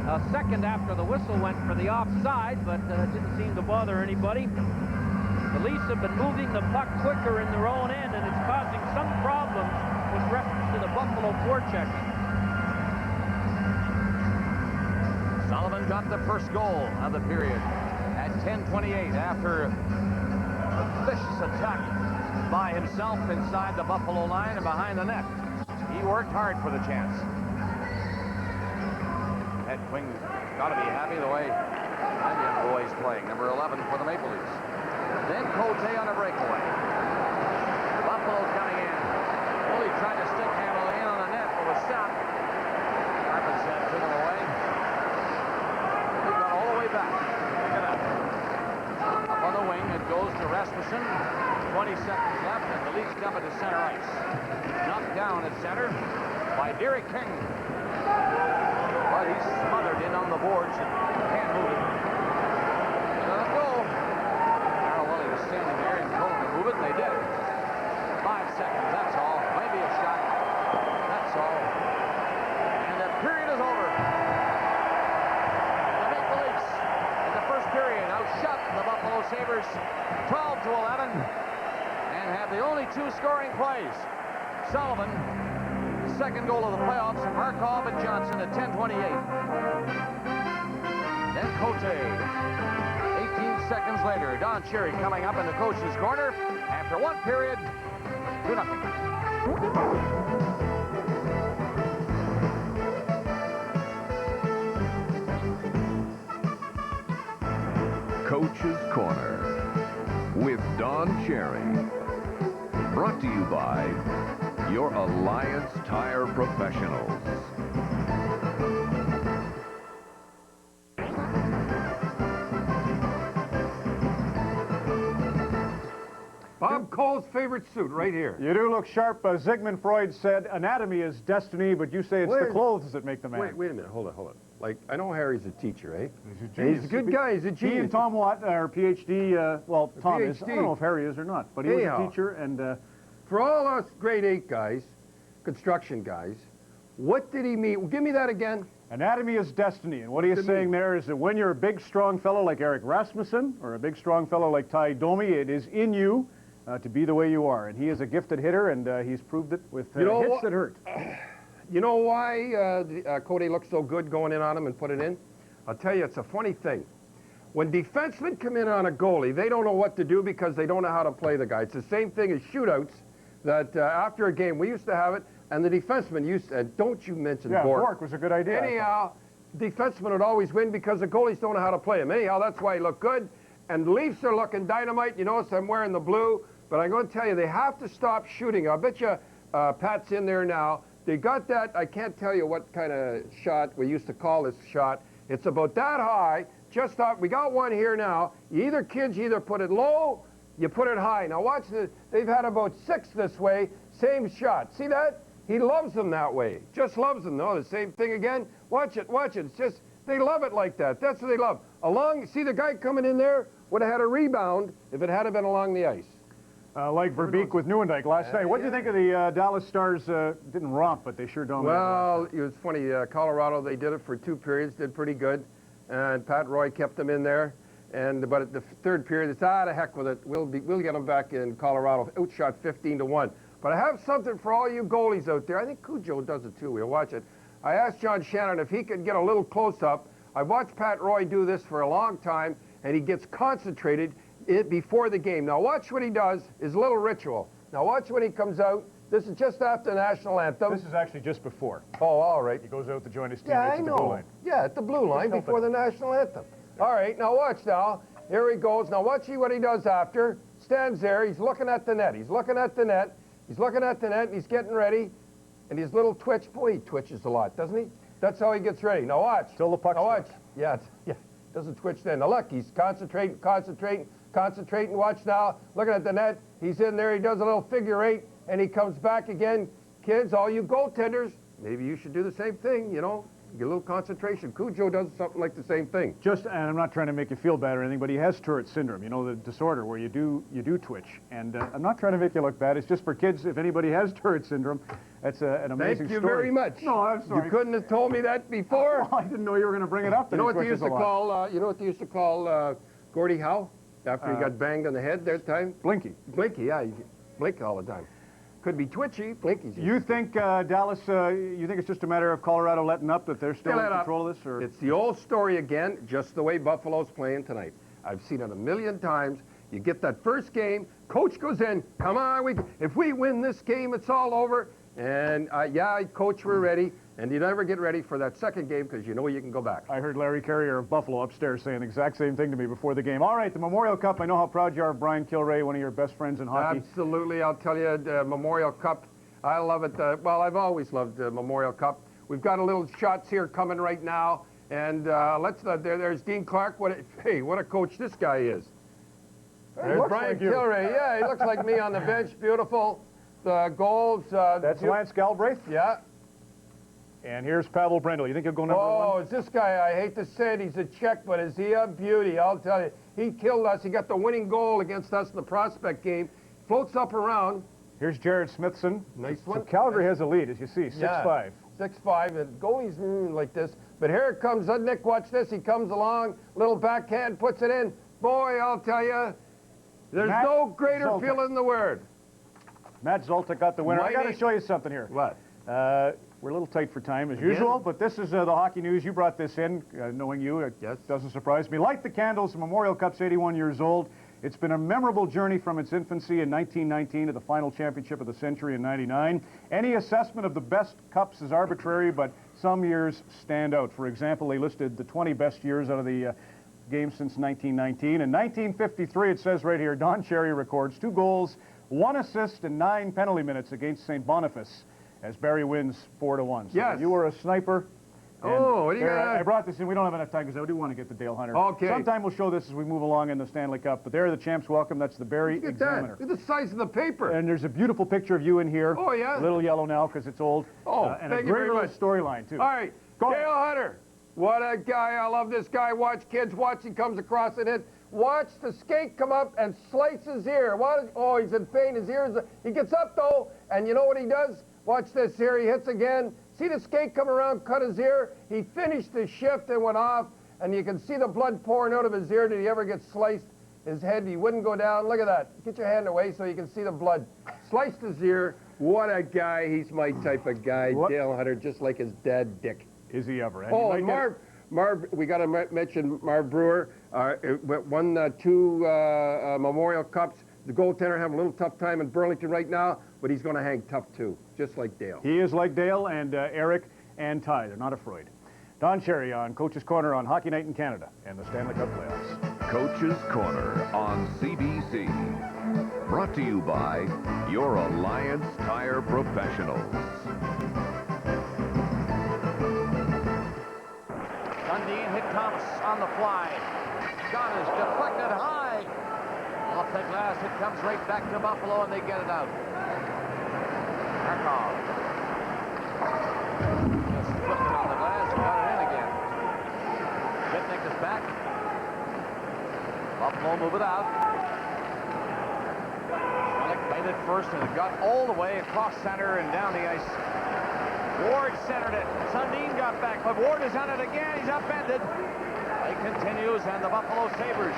a second after the whistle went for the offside, but didn't seem to bother anybody. The Leafs have been moving the puck quicker in their own end, and it's causing some problems with reference to the Buffalo forechecking. Sullivan got the first goal of the period at 10:28 after a vicious attack by himself inside the Buffalo line and behind the net. He worked hard for the chance. Ed Quinn got to be happy the way that young boy's playing. Number 11 for the Maple Leafs. Then Cote on a breakaway. Buffalo coming in. Woolley tried to stick handle in on the net, but was stopped. Carpen's head took him away. He got all the way back. Pick it up. Up on the wing, it goes to Rasmussen. 20 seconds left, and the Leafs dump it to center ice. Knocked down at center by Derek King. But he's smothered in on the boards and can't move it. Let him go. Darryl Woolley was standing there and told him to move it, and they did. 5 seconds, that's all. Maybe a shot. That's all. And the period is over. The Maple Buffalo Sabres 12 to 11 and have the only 2 scoring plays. Sullivan, second goal of the playoffs, and Markov and Johnson at 10:28. Then Cote. 18 seconds later, Don Cherry coming up in the coach's corner after 1 period, 2-0. Coach's Corner with Don Cherry. Brought to you by your Alliance Tire Professionals. Bob Cole's favorite suit right here. You do look sharp. Sigmund Freud said anatomy is destiny, but you say it's the clothes that make the man. Wait a minute. Hold on. Like, I know Harry's a teacher, eh? He's a good guy. He's a genius. He and Tom Watt are PhD. Well, Tom is. I PhD. don't know if Harry is or not, but he was a teacher. And for all us grade 8 guys, construction guys, what did he mean? Give me that again. Anatomy is destiny, and what he is saying there is that when you're a big, strong fellow like Eric Rasmussen or a big, strong fellow like Ty Domi, it is in you to be the way you are. And he is a gifted hitter, and he's proved it with hits that hurt. You know why Cody looks so good going in on him and put it in? I'll tell you, it's a funny thing. When defensemen come in on a goalie, they don't know what to do because they don't know how to play the guy. It's the same thing as shootouts that after a game, we used to have it, and the defenseman used to, and don't you mention Bork. Bork was a good idea. Anyhow, defensemen would always win because the goalies don't know how to play him. Anyhow, that's why he looked good. And the Leafs are looking dynamite. You notice I'm wearing the blue, but I'm going to tell you, they have to stop shooting. I'll bet you Pat's in there now. They got that, I can't tell you what kind of shot we used to call this shot. It's about that high, just up. We got one here now. You either put it low, you put it high. Now watch this. They've had about 6 this way, same shot. See that? He loves them that way. Just loves them. No, the same thing again. Watch it, watch it. It's just, they love it like that. That's what they love. See the guy coming in there would have had a rebound if it had been along the ice. Like Verbeek with Nieuwendyk last night. What do you think of the Dallas Stars? Didn't romp, but they sure dominated. Well, it was funny. Colorado, they did it for 2 periods, did pretty good. And Pat Roy kept them in there. But at the 3rd period, it's the heck with it. We'll get them back in Colorado. Outshot 15-1. But I have something for all you goalies out there. I think Cujo does it too. We'll watch it. I asked John Shannon if he could get a little close-up. I watched Pat Roy do this for a long time, and he gets concentrated before the game. Now watch what he does, his little ritual. Now watch when he comes out. This is just after the national anthem. This is actually just before. Oh, all right. He goes out to join his teammates at the blue line. Yeah, at the blue line before the national anthem. All right, now watch now. Here he goes. Now watch what he does after. Stands there. He's looking at the net. He's looking at the net. He's looking at the net, and he's getting ready. And his little twitch, boy, he twitches a lot, doesn't he? That's how he gets ready. Now watch. Till the puck's Now watch. Yeah, doesn't twitch then. Now look, he's concentrating. Watch now. Looking at the net. He's in there. He does a little figure 8, and he comes back again. Kids, all you goaltenders, maybe you should do the same thing, you know. Get a little concentration. Cujo does something like the same thing. And I'm not trying to make you feel bad or anything, but he has Tourette syndrome, you know, the disorder where you do twitch. And I'm not trying to make you look bad. It's just for kids, if anybody has Tourette syndrome, that's an amazing story. Thank you very much. No, I'm sorry. You couldn't have told me that before. I didn't know you were going to bring it up. You know what they used to call, Gordie Howe after he got banged on the head that time? Blinky. Blinky, yeah. He blinked all the time. Could be twitchy. Blinky's. You think Dallas? You think it's just a matter of Colorado letting up, that they're still in control of this? Or? It's the old story again, just the way Buffalo's playing tonight. I've seen it a million times. You get that first game, coach goes in. Come on, if we win this game, it's all over. And coach, we're ready. And you never get ready for that second game because you know you can go back. I heard Larry Carrier of Buffalo upstairs saying the exact same thing to me before the game. All right, the Memorial Cup. I know how proud you are of Brian Kilray, one of your best friends in hockey. Absolutely. I'll tell you, the Memorial Cup, I love it. Well, I've always loved the Memorial Cup. We've got a little shots here coming right now. And there's Dean Clark. What a coach this guy is. There's Brian Kilray. Yeah, he looks like me on the bench. Beautiful. The goals. That's Lance Galbraith? Yeah. And here's Pavel Brendel. You think he'll go number 1? Oh, is this guy, I hate to say it, he's a Czech, but is he a beauty? I'll tell you. He killed us. He got the winning goal against us in the prospect game. Floats up around. Here's Jared Smithson. Nice So one. Calgary has a lead, as you see, 6-5. 6-5, and goalies like this. But here it comes, Nick, watch this. He comes along, little backhand, puts it in. boy, I'll tell you, there's Matt no greater Zoltek. feeling in the world. Matt Zoltek got the winner. I got to Mighty- show you something here. What? We're a little tight for time as Again? usual, but this is the hockey news. You brought this in, knowing you. It Yes. doesn't surprise me. Light the candles. The Memorial Cup's 81 years old. It's been a memorable journey from its infancy in 1919 to the final championship of the century in 99. Any assessment of the best cups is arbitrary, but some years stand out. For example, they listed the 20 best years out of the game since 1919. In 1953, it says right here, Don Cherry records 2 goals, 1 assist, and 9 penalty minutes against St. Boniface as Barrie wins 4-1. So Yes. you were a sniper. and Oh, what do you there, got? I brought this in. We don't have enough time because I do want to get to Dale Hunter. Okay. Sometime we'll show this as we move along in the Stanley Cup. But there are the champs. Welcome. That's the Barrie Look at Examiner. that. Look at the size of the paper. And there's a beautiful picture of you in here. Oh, yeah? A little yellow now because it's old. Oh, and a thank you great very little much. storyline, too. All right, Go Dale ahead. Hunter. What a guy. I love this guy. Watch, kids. Watch. He comes across and hit. Watch the skate come up and slice his ear. Oh, he's in pain. His ears. He gets up, though, and you know what he does? Watch this here. He hits again. See the skate come around, cut his ear. He finished his shift and went off, and you can see the blood pouring out of his ear. Did he ever get sliced? His head, he wouldn't go down. Look at that. Get your hand away so you can see the blood. Sliced his ear. What a guy. He's my type of guy, What? Dale Hunter, just like his dad, Dick. Is he ever? And Oh, you and might get- Marv, we got to mention Marv Brewer. Won 2 Memorial Cups. The goaltender having a little tough time in Burlington right now, but he's going to hang tough too, just like Dale. He is like Dale and Eric and Ty. They're not afraid. Don Cherry on Coach's Corner on Hockey Night in Canada and the Stanley Cup playoffs. Coach's Corner on CBC. Brought to you by your Alliance Tire Professionals. Sundin hit Thomas on the fly. Shot is deflected high. Off the glass, it comes right back to Buffalo, and they get it out. Markov. Just flipped it on the glass and got it in again. Zitnik is back. Buffalo move it out. Schmelik played it first, and it got all the way across center and down the ice. Ward centered it. Sundin got back, but Ward is on it again. He's upended. Play continues, and the Buffalo Sabres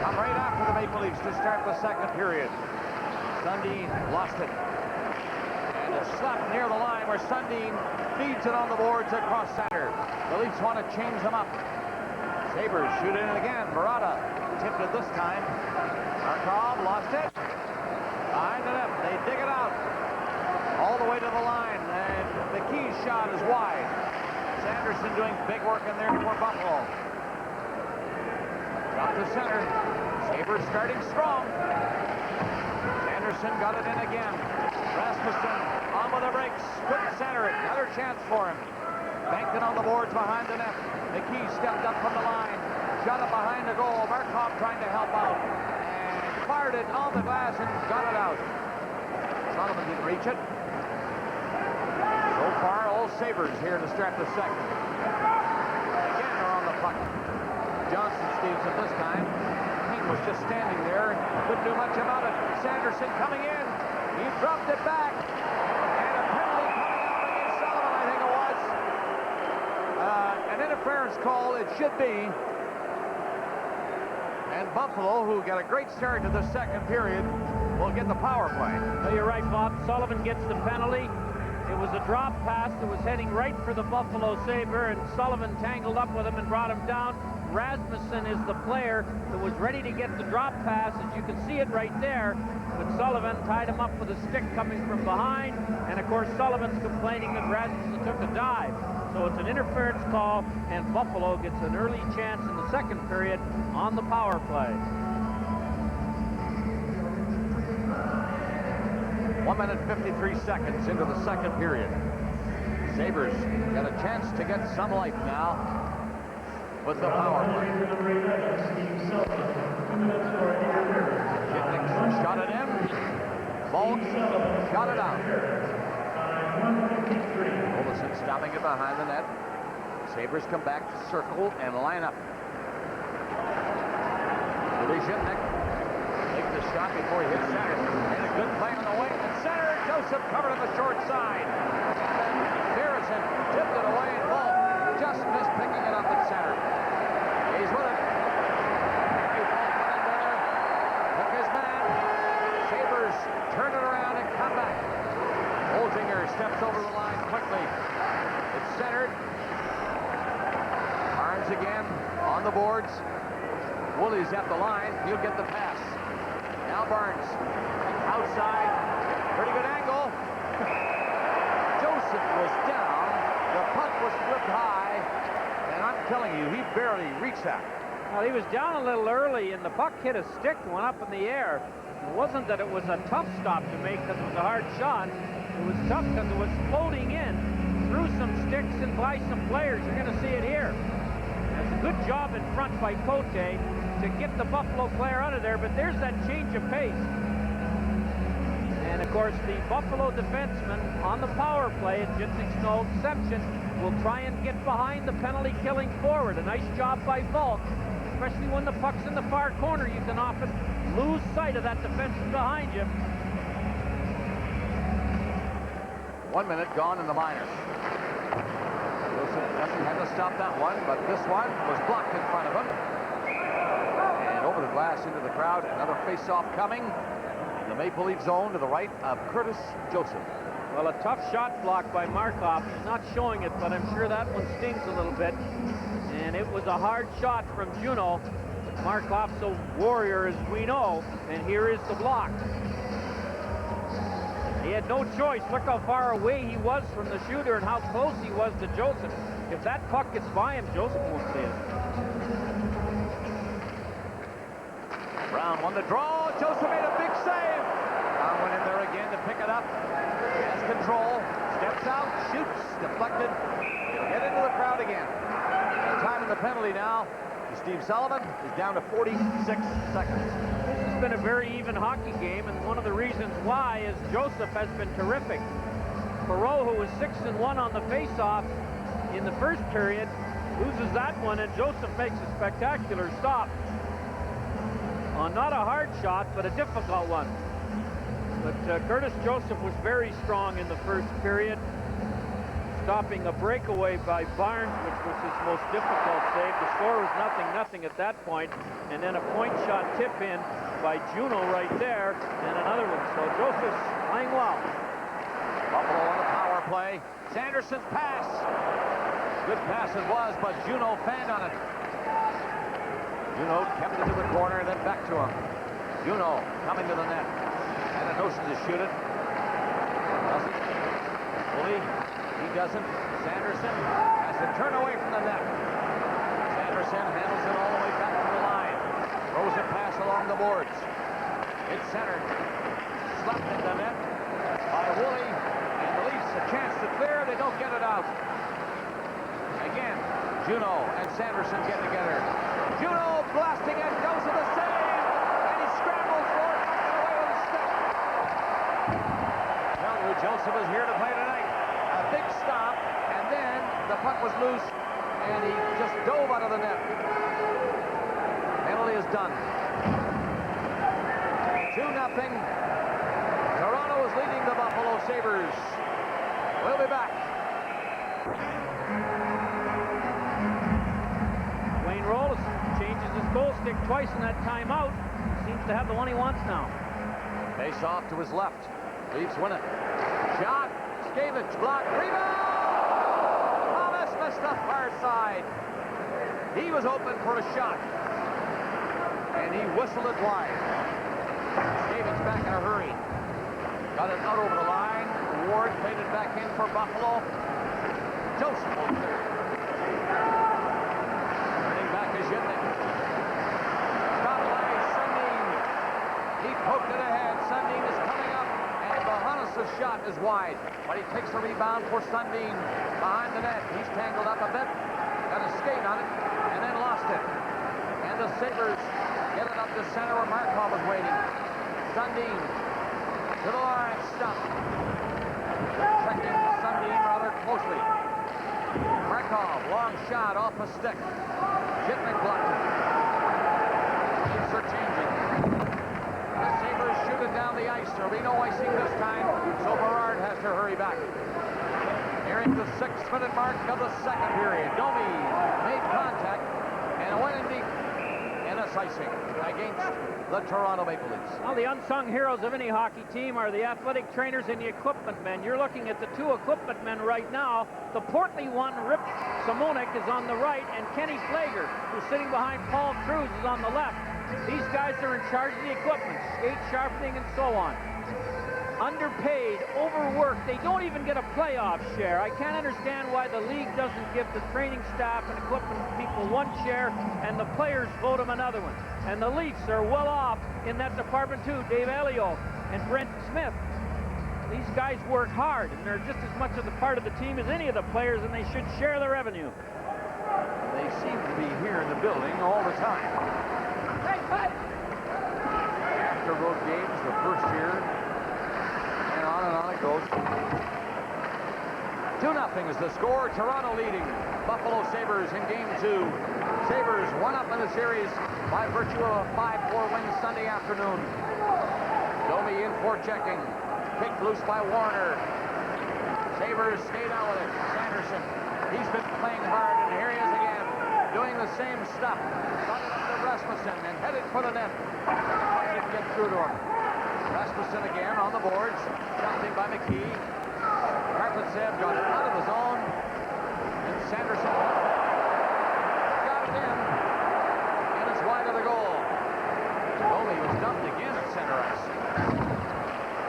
come right after the Maple Leafs to start the second period. Sundin lost it. And a slap near the line where Sundin feeds it on the boards across center. The Leafs want to change them up. Sabres shoot in again. Murata tipped it this time. Markov lost it. Behind the net. They dig it out. All the way to the line. And the key shot is wide. Sanderson doing big work in there for Buffalo. Up to center. Sabres starting strong. Anderson got it in again. Rasmussen on with the brakes. Couldn't center it. Another chance for him. Banked it on the boards behind the net. McKee stepped up from the line. Shot it behind the goal. Markov trying to help out. And fired it on the glass and got it out. Sullivan didn't reach it. So far, all Sabres here to start the second. Again, they're on the puck. Johnson steals it this time. King was just standing there. Couldn't do much about it. Sanderson coming in. He dropped it back. And a penalty coming out against Sullivan, I think it was. An interference call, it should be. And Buffalo, who got a great start to the second period, will get the power play. No, you're right, Bob. Sullivan gets the penalty. It was a drop pass that was heading right for the Buffalo Sabre, and Sullivan tangled up with him and brought him down. Rasmussen is the player that was ready to get the drop pass, as you can see it right there, but Sullivan tied him up with a stick coming from behind, and of course Sullivan's complaining that Rasmussen took a dive. So it's an interference call, and Buffalo gets an early chance in the second period on the power play. 1 minute 53 seconds into the second period. Sabres got a chance to get some life now with the power play. Shitnik shot it in. Bulk shot it out. Olsen stopping it behind the net. Sabres come back to circle and line up. Shitnik takes the shot before he hits center. And a good play on the wing. And center, Joseph covered on the short side. Harrison tipped it away and Bulk just missed picking it up at center. He's with it. boards. Woolley's at the line. He'll get the pass. Now Barnes. Outside. Pretty good angle. Joseph was down. The puck was flipped high. And I'm telling you, he barely reached that. Well, he was down a little early, and the puck hit a stick and went up in the air. It wasn't that it was a tough stop to make because it was a hard shot. It was tough because it was floating in through some sticks and by some players. You're going to see it here. It's a good job in front by Cote to get the Buffalo player out of there, but there's that change of pace. And of course, the Buffalo defenseman on the power play, and Jitzik's no exception, will try and get behind the penalty-killing forward. A nice job by Volk, especially when the puck's in the far corner. You can often lose sight of that defenseman behind you. 1 minute gone in the minors. Joseph doesn't have to stop that one, but this one was blocked in front of him. And over the glass into the crowd, another face-off coming. In the Maple Leaf zone to the right of Curtis Joseph. Well, a tough shot block by Markov. He's not showing it, but I'm sure that one stings a little bit. And it was a hard shot from Juneau. Markov's a warrior, as we know, and here is the block. He had no choice. Look how far away he was from the shooter and how close he was to Joseph. If that puck gets by him, Joseph won't see it. Brown won the draw. Joseph made a big save. Brown went in there again to pick it up. He has control. Steps out, shoots, deflected. He'll get into the crowd again. The time in the penalty now. Steve Sullivan is down to 46 seconds. This has been a very even hockey game, and one of the reasons why is Joseph has been terrific. Perreault, who was 6-1 on the face-off in the first period, loses that one, and Joseph makes a spectacular stop. On not a hard shot, but a difficult one. But Curtis Joseph was very strong in the first period, stopping a breakaway by Barnes, which was his most difficult save. The score was 0-0 at that point, and then a point shot tip in by Juneau right there, and another one. So Joseph's playing well. Buffalo on the power play. Sanderson's pass. Good pass it was, but Juneau fanned on it. Juneau kept it to the corner, then back to him. Juneau coming to the net. And a notion to shoot it. Doesn't. Woolley. He doesn't. Sanderson has to turn away from the net. Sanderson handles it all the way back to the line. Throws a pass along the boards. It's centered. Slapped in the net by Woolley. And the Leafs a chance to clear. They don't get it out. Again, Juneau and Sanderson get together. Juneau blasting it, goes to the save, and he scrambles for it, knocking away with a stick. Tell you, Joseph is here to play tonight. A big stop, and then the puck was loose, and he just dove out of the net. Penalty is done. 2-0. Toronto is leading the Buffalo Sabres. We'll be back. Changes his goal stick twice in that timeout. Seems to have the one he wants now. Face off to his left. Leafs win it. Shot. Skavich blocked. Rebound! Thomas missed the far side. He was open for a shot. And he whistled it wide. Skavich back in a hurry. Got it out over the line. Ward played it back in for Buffalo. Joseph will clear. Poked it ahead. Sundin is coming up, and Bohannes' shot is wide. But he takes the rebound for Sundin behind the net. He's tangled up a bit, got a skate on it, and then lost it. And the Sabres get it up to center where Markov was waiting. Sundin to the line, stop. Checking Sundin rather closely. Markov, long shot off a stick. Jitnik blocked it. Teams are changing. The Sabres shoot it down the ice. There'll be no icing this time, so Berard has to hurry back. Nearing the 6-minute mark of the second period. Domi made contact and went in deep. And a icing against the Toronto Maple Leafs. Well, the unsung heroes of any hockey team are the athletic trainers and the equipment men. You're looking at the two equipment men right now. The portly one, Rip Simonik, is on the right, and Kenny Flager, who's sitting behind Paul Cruz, is on the left. These guys are in charge of the equipment, skate sharpening and so on. Underpaid, overworked. They don't even get a playoff share. I can't understand why the league doesn't give the training staff and equipment people one share and the players vote them another one. And the Leafs are well off in that department too. Dave Elio and Brent Smith. These guys work hard, and they're just as much of the part of the team as any of the players, and they should share the revenue. They seem to be here in the building all the time. After road games, the first year, and on it goes. 2-0 is the score. Toronto leading Buffalo Sabres in Game 2. Sabres 1-up in the series by virtue of a 5-4 win Sunday afternoon. Domi in for checking. Kicked loose by Warner. Sabres stayed out with it. Sanderson, he's been playing hard, and here he is again, doing the same stuff. Got it up to Rasmussen and headed for the net. Didn't get through to him. Rasmussen again on the boards. Jumping by McKee. Karpatsev got it out of the zone. And Sanderson got it in. And it's wide of the goal. Domi was dumped again at center ice.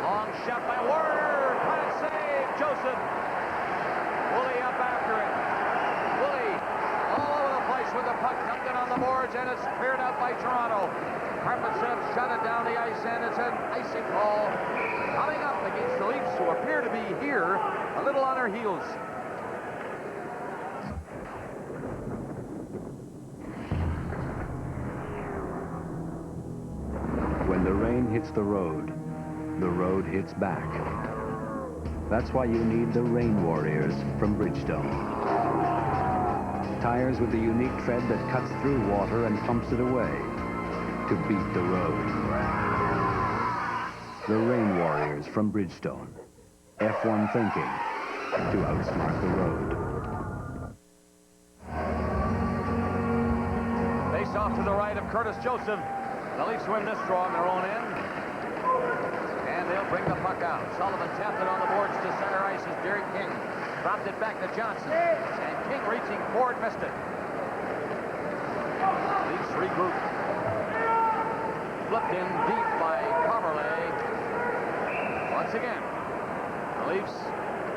Long shot by Warner. Can't save. Joseph. Woolley up after it. Woolley all over the place with the puck. Dumped it on the boards, and it's cleared out by Toronto. Karpatsev shot it down the ice, and it's an icy call coming up against the Leafs, who appear to be here a little on their heels. When the rain hits the road hits back. That's why you need the Rain Warriors from Bridgestone. Tires with the unique tread that cuts through water and pumps it away to beat the road. The Rain Warriors from Bridgestone. F1 thinking to outsmart the road. Face off to the right of Curtis Joseph. The Leafs win this draw on their own end. And they'll bring the puck out. Sullivan tapped it on the boards to center ice as Derek King dropped it back to Johnson. And King reaching forward missed it. Leafs regroup. Flipped in deep by Pomerleigh. Once again, the Leafs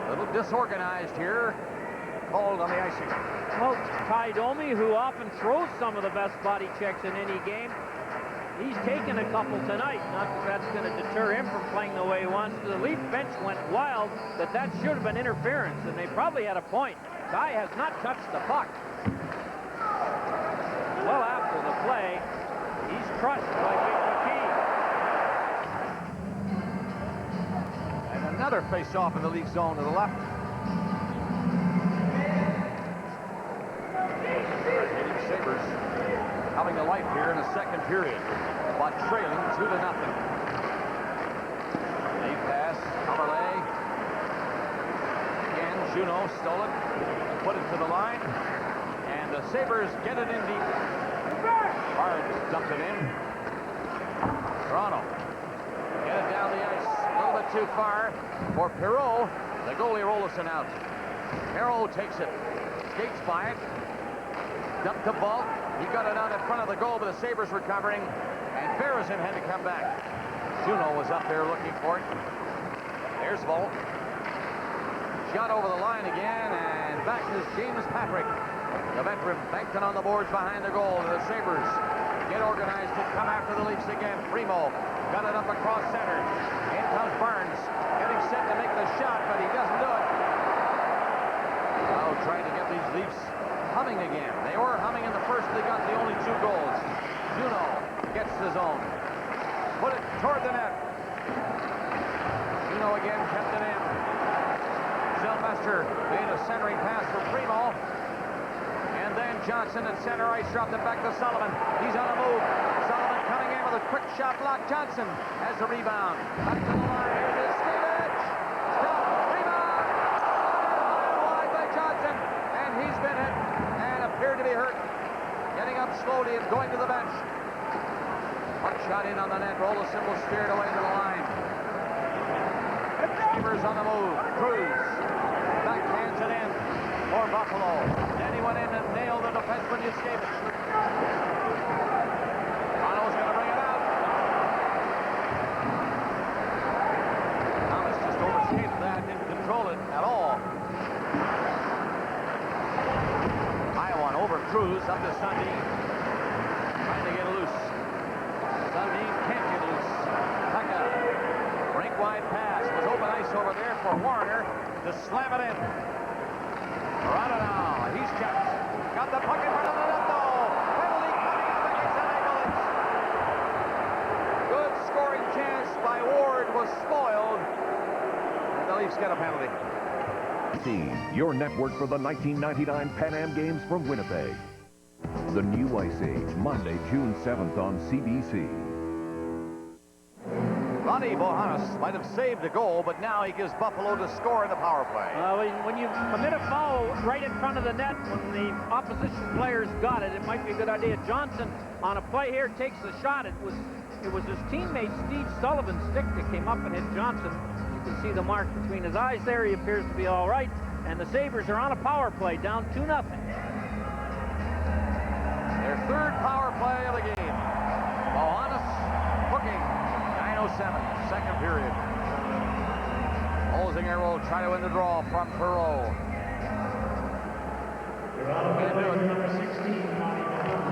a little disorganized here. Called on the icing. Well, Ty Domi, who often throws some of the best body checks in any game, he's taken a couple tonight. Not that that's going to deter him from playing the way he wants. The Leaf bench went wild that should have been interference, and they probably had a point. Ty has not touched the puck. Well, after the play, he's crushed by Big McKee. And another face-off in the Leaf zone to the left. Sabres coming to life here in the second period, but trailing 2-0. Late pass, Pomerleigh. Again, Juno stole it, put it to the line, and the Sabres get it in deep. Barnes dumped it in. Toronto get it down the ice a little bit too far for Perreault. The goalie Rolison out. Perreault takes it, skates by it. Dumped to Bulk. He got it out in front of the goal, but the Sabres recovering, and Berezin had to come back. Juno was up there looking for it. There's Bulk. Shot over the line again, and back is James Patrick. The veteran banked it on the boards behind the goal. The Sabres get organized to come after the Leafs again. Primo got it up across center. In comes Barnes, getting set to make the shot, but he doesn't do it. Now trying to get these Leafs humming again. They were humming in the first. They got the only 2 goals. Juno gets the zone. Put it toward the net. Juno again kept it in. Sylvester made a centering pass for Primo. And then Johnson at center ice dropped it back to Sullivan. He's on the move. Sullivan coming in with a quick shot block. Johnson has the rebound. Back to the line. Here's his Skevich. Stop. Rebound. Wide by Johnson. And he's been hit. Appeared to be hurt. Getting up slowly and going to the bench. shot in on the net. Rolison will steer it away to the line. Sabres on the move. Cruz backhands it in for Buffalo. Then he went in and nailed the defenseman Yuskevich. Toronto's going to bring it out. Thomas just overskated that, didn't control it at all. High one over Cruz, up to Sundin. Trying to get loose. Sundin can't get loose. Tucka. Rink-wide pass. Was open ice over there for Warner to slam it in. Toronto now. He's checked. Got the puck in front of the net, though. Penalty coming up against the Maple Leafs. Good scoring chance by Ward was spoiled. And the Leafs get a penalty. Your network for the 1999 Pan Am Games from Winnipeg. The New Ice Age, Monday, June 7th on CBC. Ronnie Bohannes might have saved a goal, but now he gives Buffalo to score in the power play. When you commit a foul right in front of the net, when the opposition players got it, it might be a good idea. Johnson, on a play here, takes the shot. It was his teammate Steve Sullivan's stick that came up and hit Johnson. You can see the mark between his eyes there. He appears to be all right. And the Sabres are on a power play, down 2-0. Their third power play of the game. Bohannes hooking. 9:07, second period. Holzinger will try to win the draw from Perreault. Can't do it.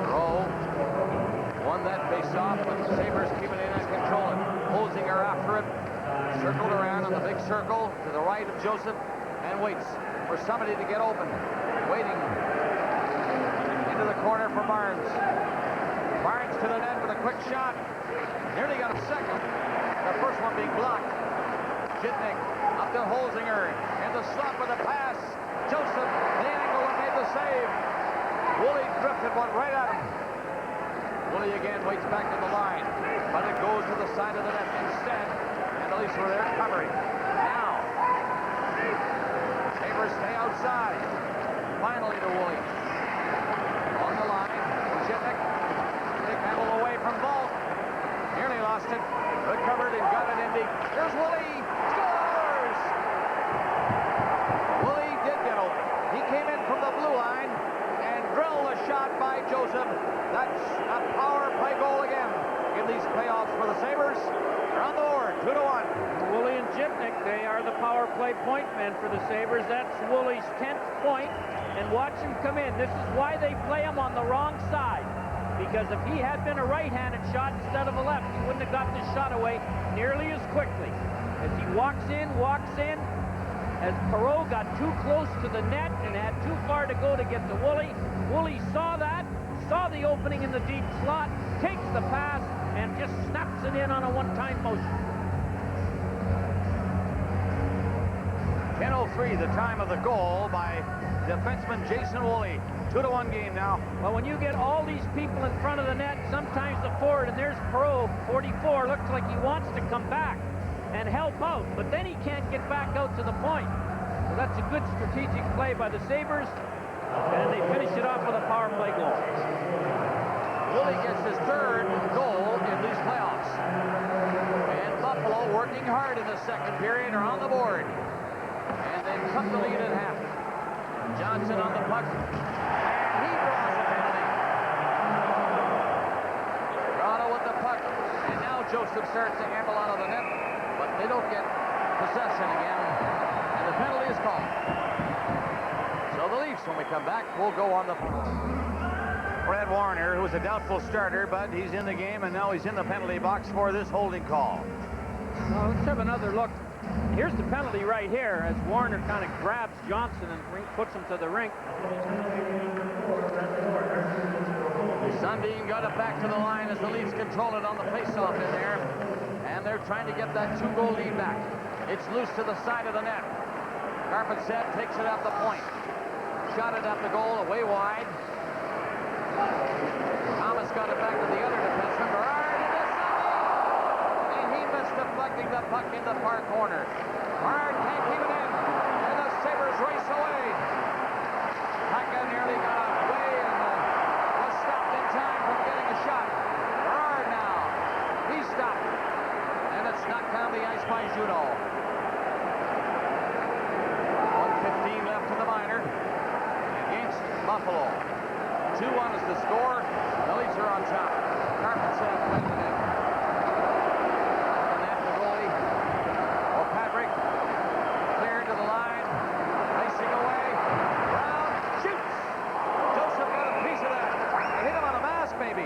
Perreault won that face-off, but the Sabres keep it in and control it. Holzinger after it. Circled around on the big circle to the right of Joseph and waits for somebody to get open. Waiting. Into the corner for Barnes. Barnes to the net with a quick shot. Nearly got a second. The first one being blocked. Jitnik up to Holzinger. And the slot with a pass. Joseph, the angle, and made the save. Woolley drifted one right at him. Woolley again waits back to the line. But it goes to the side of the net instead. And the Leafs were there covering. Now, Sabres stay outside. Finally to Woolley. On the line, Jitnik. Big handle away from Vault. Nearly lost it. Recovered and got it in deep. Here's Woolley. Scores! Woolley did get open. He came in from the blue line and drilled a shot by Joseph. That's a power play goal again in these playoffs for the Sabres. They're on the board, 2-1. Woolley and Jitnik, they are the power play point men for the Sabres. That's Woolley's 10th point. And watch him come in. This is why they play him on the wrong side. Because if he had been a right-handed shot instead of a left, he wouldn't have got this shot away nearly as quickly. As he walks in, as Perreault got too close to the net and had too far to go to get to Woolley. Woolley saw that, saw the opening in the deep slot, takes the pass, and just snaps it in on a one-time motion. 10:03, the time of the goal by defenseman Jason Woolley. 2-1 game now. Well, when you get all these people in front of the net, sometimes the forward, and there's Perreault, 44, looks like he wants to come back and help out, but then he can't get back out to the point. So that's a good strategic play by the Sabres, and they finish it off with a power play goal. Woolley gets his third goal in these playoffs. And Buffalo, working hard in the second period, are on the board. And they cut the lead in half. Johnson on the puck. And he draws a penalty. Toronto with the puck. And now Joseph starts to amble out of the net. But they don't get possession again. And the penalty is called. So the Leafs, when we come back, will go on the floor. Brad Warner, who was a doubtful starter, but he's in the game, and now he's in the penalty box for this holding call. Well, let's have another look. Here's the penalty right here as Warner kind of grabs Johnson and puts him to the rink. Sundin got it back to the line as the Leafs control it on the faceoff in there. And they're trying to get that 2-goal lead back. It's loose to the side of the net. Carpet set takes it at the point. Shot it at the goal, away wide. Thomas got it back to the other defenseman. Berard into Sundin! And he missed deflecting the puck in the far corner. Berard can't keep it in. And the Sabres race away. Haka nearly got away and was stopped in time from getting a shot. Berard now judo. 1:15 left in the minor against Buffalo. 2-1 is the score. The Leafs are on top. Carpets have played the net. The net, the goalie. O'Patrick cleared to the line. Racing away. Brown shoots. Joseph got a piece of that. They hit him on a mask, maybe,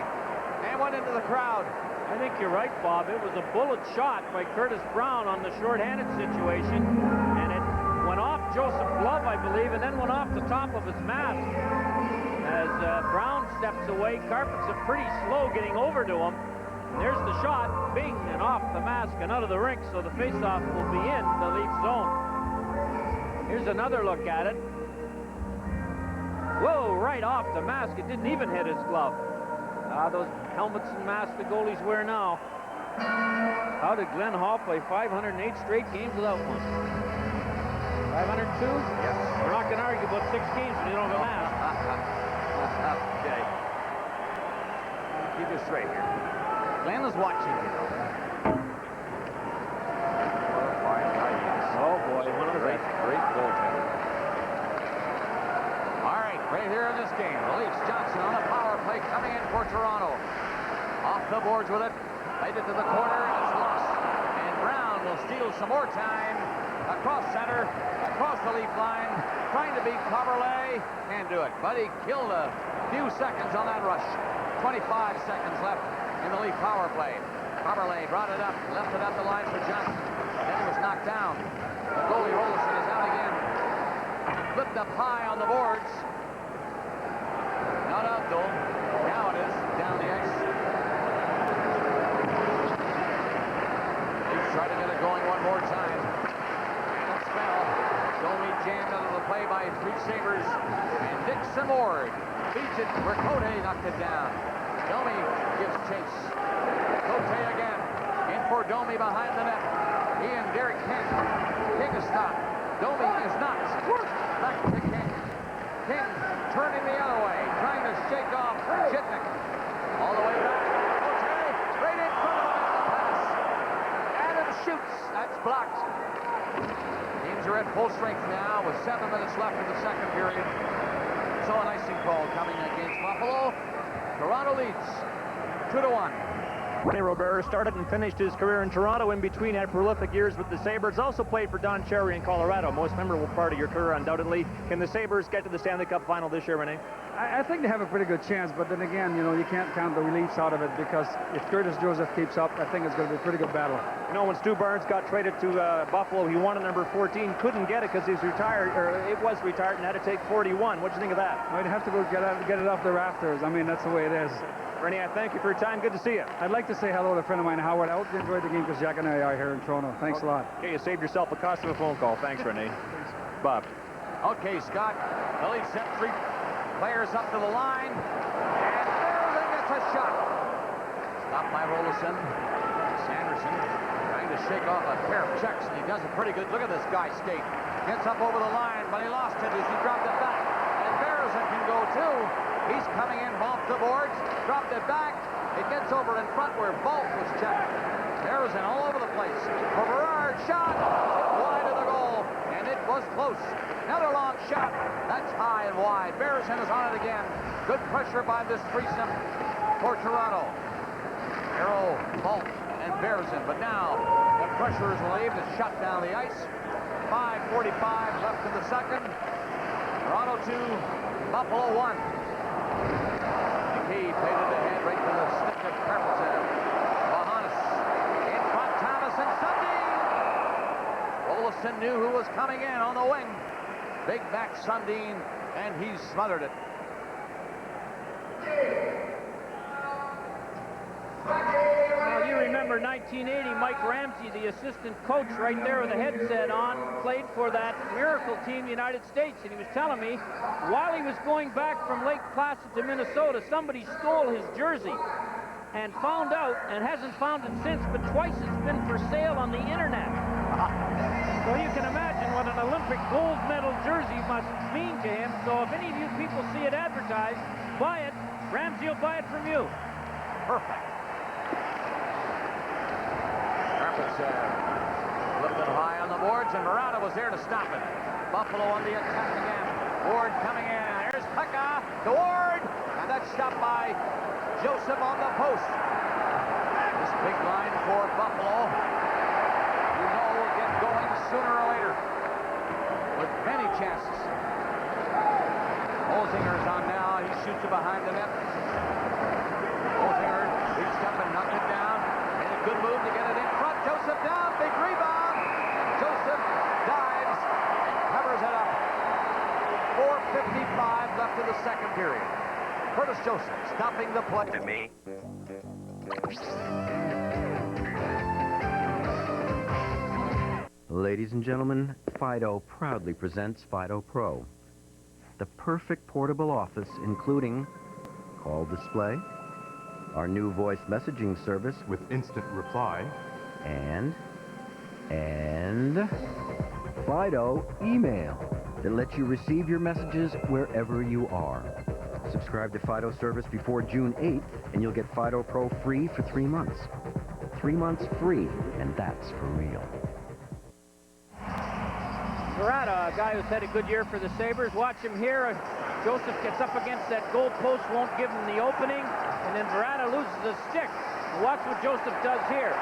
and went into the crowd. I think you're right, Bob. It was a bullet shot by Curtis Brown on the shorthanded situation, and it went off Joseph's glove, I believe, and then went off the top of his mask. As Brown steps away, Carpets are pretty slow getting over to him. And there's the shot, bing, and off the mask and out of the rink, so the faceoff will be in the Leaf zone. Here's another look at it. Whoa, right off the mask. It didn't even hit his glove. Those helmets and masks the goalies wear now. How did Glenn Hall play 508 straight games without one? 502? Yes. We're not going to argue about 6 games when you don't have a mask. Okay. Keep it straight here. Glenn is watching, you know. Oh boy, one of the Great goaltender. All right, right here in this game, the Leafs. Johnson on a power play coming in for Toronto. Off the boards with it. Played it to the corner, and it's lost. And Brown will steal some more time. Across center, across the Leaf line, trying to beat Coverley. Can't do it, but he killed a few seconds on that rush. 25 seconds left in the Leaf power play. Coverley brought it up, left it up the line for Johnson. Then he was knocked down. The goalie Rolison is out again. Flipped up high on the boards. Not out though. Now it is down the ice. Leafs try to get it going one more time. And it's fell. Domi jammed out of the play by 3 Sabres. And Dixon Ward beats it where Cote knocked it down. Domi gives chase. Cote again. In for Domi behind the net. He and Derek King. King is stopped. Domi is knocked. Back to King. King turning the other way. Trying to shake off Chitnik. All the way back. Cote right in front of him at the pass. Adams shoots. That's blocked. Teams are at full strength now with 7 minutes left in the second period. So an icing call coming against Buffalo. Toronto leads 2-1. Tony Robert started and finished his career in Toronto. In between, had prolific years with the Sabres. Also played for Don Cherry in Colorado. Most memorable part of your career, undoubtedly. Can the Sabres get to the Stanley Cup final this year, Rene? I think they have a pretty good chance, but then again, you know, you can't count the reliefs out of it, because if Curtis Joseph keeps up, I think it's going to be a pretty good battle. You know, when Stu Barnes got traded to Buffalo, he wanted number 14, couldn't get it because he's retired, or it was retired, and had to take 41. What do you think of that? I'd have to go get it off the rafters. I mean, that's the way it is. Rene, I thank you for your time. Good to see you. I'd like to say hello to a friend of mine, Howard. I hope you enjoyed the game, because Jack and I are here in Toronto. Thanks a lot. Okay, you saved yourself a cost of a phone call. Thanks, Rene. Bob. Okay, Scott. The Leafs sent 3 players up to the line. And Berlin gets a shot. Stopped by Rolison. Sanderson trying to shake off a pair of checks, and he does it pretty good. Look at this guy skate. Gets up over the line, but he lost it as he dropped it back. And Berlin can go too. He's coming in off the boards, dropped it back. It gets over in front where Bolt was checked. Berlin all over the place. For Berard, shot. Wide of the goal, and it was close. Another long shot. That's high and wide. Berlin is on it again. Good pressure by this threesome for Toronto. Arrow, Bolt, and Berlin. But now the pressure is relieved. It's shut down the ice. 5:45 left in the second. Toronto 2, Buffalo 1. McKee played it ahead right to the stick of Carpenter. Vahanis in front, Thomas and Sundin. Olofsson knew who was coming in on the wing. Big back Sundin, and he smothered it. Well, you remember 1980, Mike Ramsey, the assistant coach, right there with the headset on, played for that miracle team, the United States, and he was telling me while he was going back from Lake Placid to Minnesota, somebody stole his jersey and found out, and hasn't found it since, but twice it's been for sale on the internet. So you can imagine what an Olympic gold medal jersey must mean to him. So if any of you people see it advertised, buy it. Ramsey will buy it from you. Perfect. Flips High on the boards, and Murata was there to stop it. Buffalo on the attack again. Ward coming in. There's Pekka to Ward, and that's stopped by Joseph on the post. This big line for Buffalo, you know, will get going sooner or later with many chances. Holzinger's on now. He shoots it behind the net. Holzinger reached up and knocked it down. Made a good move to get it in front. Joseph down. Big rebound. Joseph dives and covers it up. 4:55 left in the second period. Curtis Joseph stopping the play. To me. Ladies and gentlemen, Fido proudly presents Fido Pro. The perfect portable office, including call display, our new voice messaging service with instant reply, and Fido email that lets you receive your messages wherever you are. Subscribe to Fido service before June 8th, and you'll get Fido Pro free for 3 months. 3 months free, and that's for real. Murata, a guy who's had a good year for the Sabres. Watch him here. Joseph gets up against that goal post, won't give him the opening, and then Murata loses the stick. And watch what Joseph does here.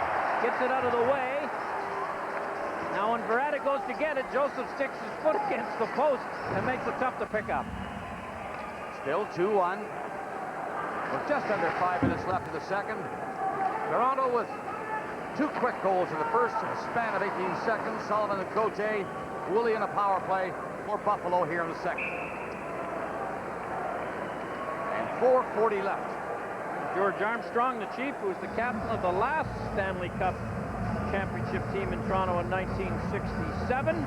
Gets it out of the way. Now when Murata goes to get it, Joseph sticks his foot against the post and makes it tough to pick up. Still 2-1. With just under 5 minutes left in the second. Toronto with 2 quick goals in the first span of 18 seconds. Sullivan and Cote. Woolley in a power play for Buffalo here in the second. And 4:40 left. George Armstrong, the Chief, who was the captain of the last Stanley Cup championship team in Toronto in 1967.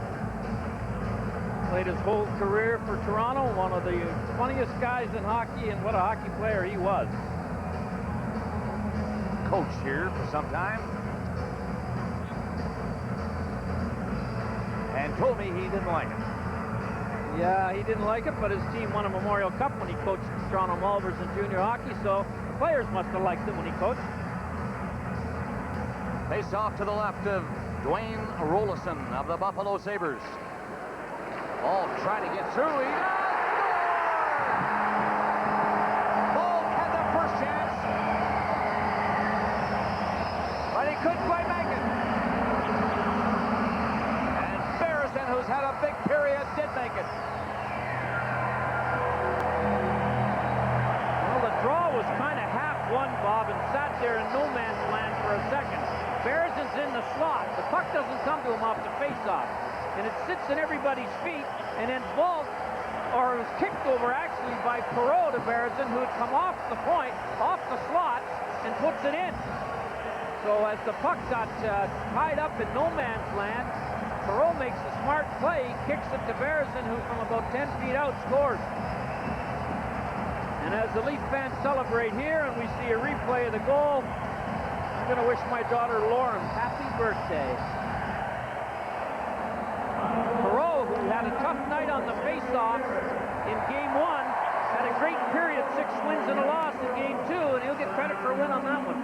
Played his whole career for Toronto, one of the funniest guys in hockey, and what a hockey player he was. Coach here for some time. And told me he didn't like it. Yeah, he didn't like it, but his team won a Memorial Cup when he coached Toronto Mulvers in junior hockey, so players must have liked it when he coached. Face off to the left of Dwayne Rollison of the Buffalo Sabres. Ball trying to get through. He does! Ball had the first chance, but he couldn't quite make it. And Barrison, who's had a big period, did make it. Well, the draw was kind of half-won, Bob, and sat there in no man's land for a second. Barrison's in the slot. The puck doesn't come to him off the face-off. And it sits in everybody's feet, and then Vault, or it was kicked over actually by Perreault to Barrison, who had come off the point, off the slot, and puts it in. So as the puck got tied up in no man's land, Perreault makes a smart play, kicks it to Barrison, who from about 10 feet out scores. And as the Leaf fans celebrate here, and we see a replay of the goal, I'm going to wish my daughter Lauren happy birthday. Perreault, who had a tough night on the face-off in Game 1, had a great period, 6 wins and a loss in Game 2, and he'll get credit for a win on that one.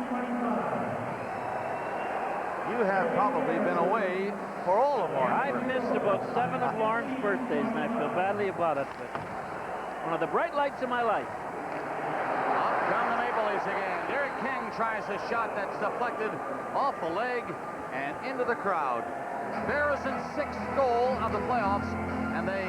You have probably been away for all of Lauren's I've missed about 7 of Lauren's birthdays, and I feel badly about it, but one of the bright lights of my life. Up come the Maple Leafs again. Derek King tries a shot that's deflected off the leg and into the crowd. Barrison's 6th goal of the playoffs, and they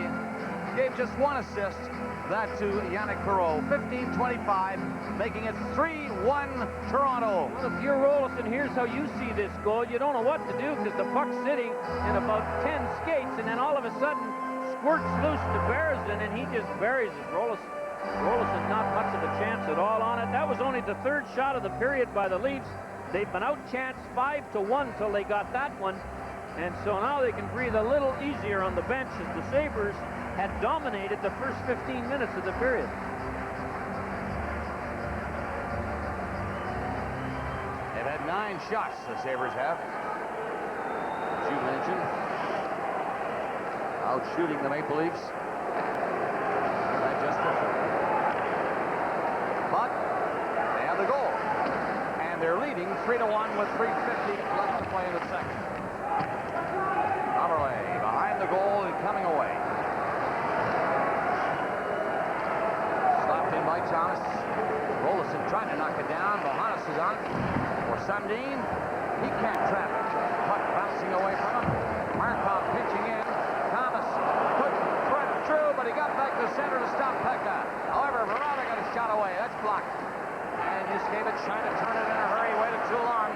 gave just 1 assist, that to Yannick Perreault. 15-25, making it 3-1 Toronto. Well, if you're Rollison, here's how you see this goal. You don't know what to do because the puck's sitting in about 10 skates, and then all of a sudden squirts loose to Barrison, and he just buries it. Rollison not much of a chance at all on it. That was only the 3rd shot of the period by the Leafs. They've been outchanced 5-1 till they got that one. And so now they can breathe a little easier on the bench as the Sabres had dominated the first 15 minutes of the period. They've had 9 shots, the Sabres have. As you mentioned, out shooting the Maple Leafs. Just but they have the goal. And they're leading 3-1 with 3:50 left to play in the second. Coverley behind the goal and coming away. Slapped in by Thomas. Rolison trying to knock it down. Bohannes is on it. For Sundin. He can't trap it. Puck bouncing away from him. Markov pitching in. Thomas couldn't thread through, but he got back to center to stop Pekka. However, Verona got a shot away. That's blocked. And Yuskevich trying to turn it in a hurry. Waited too long.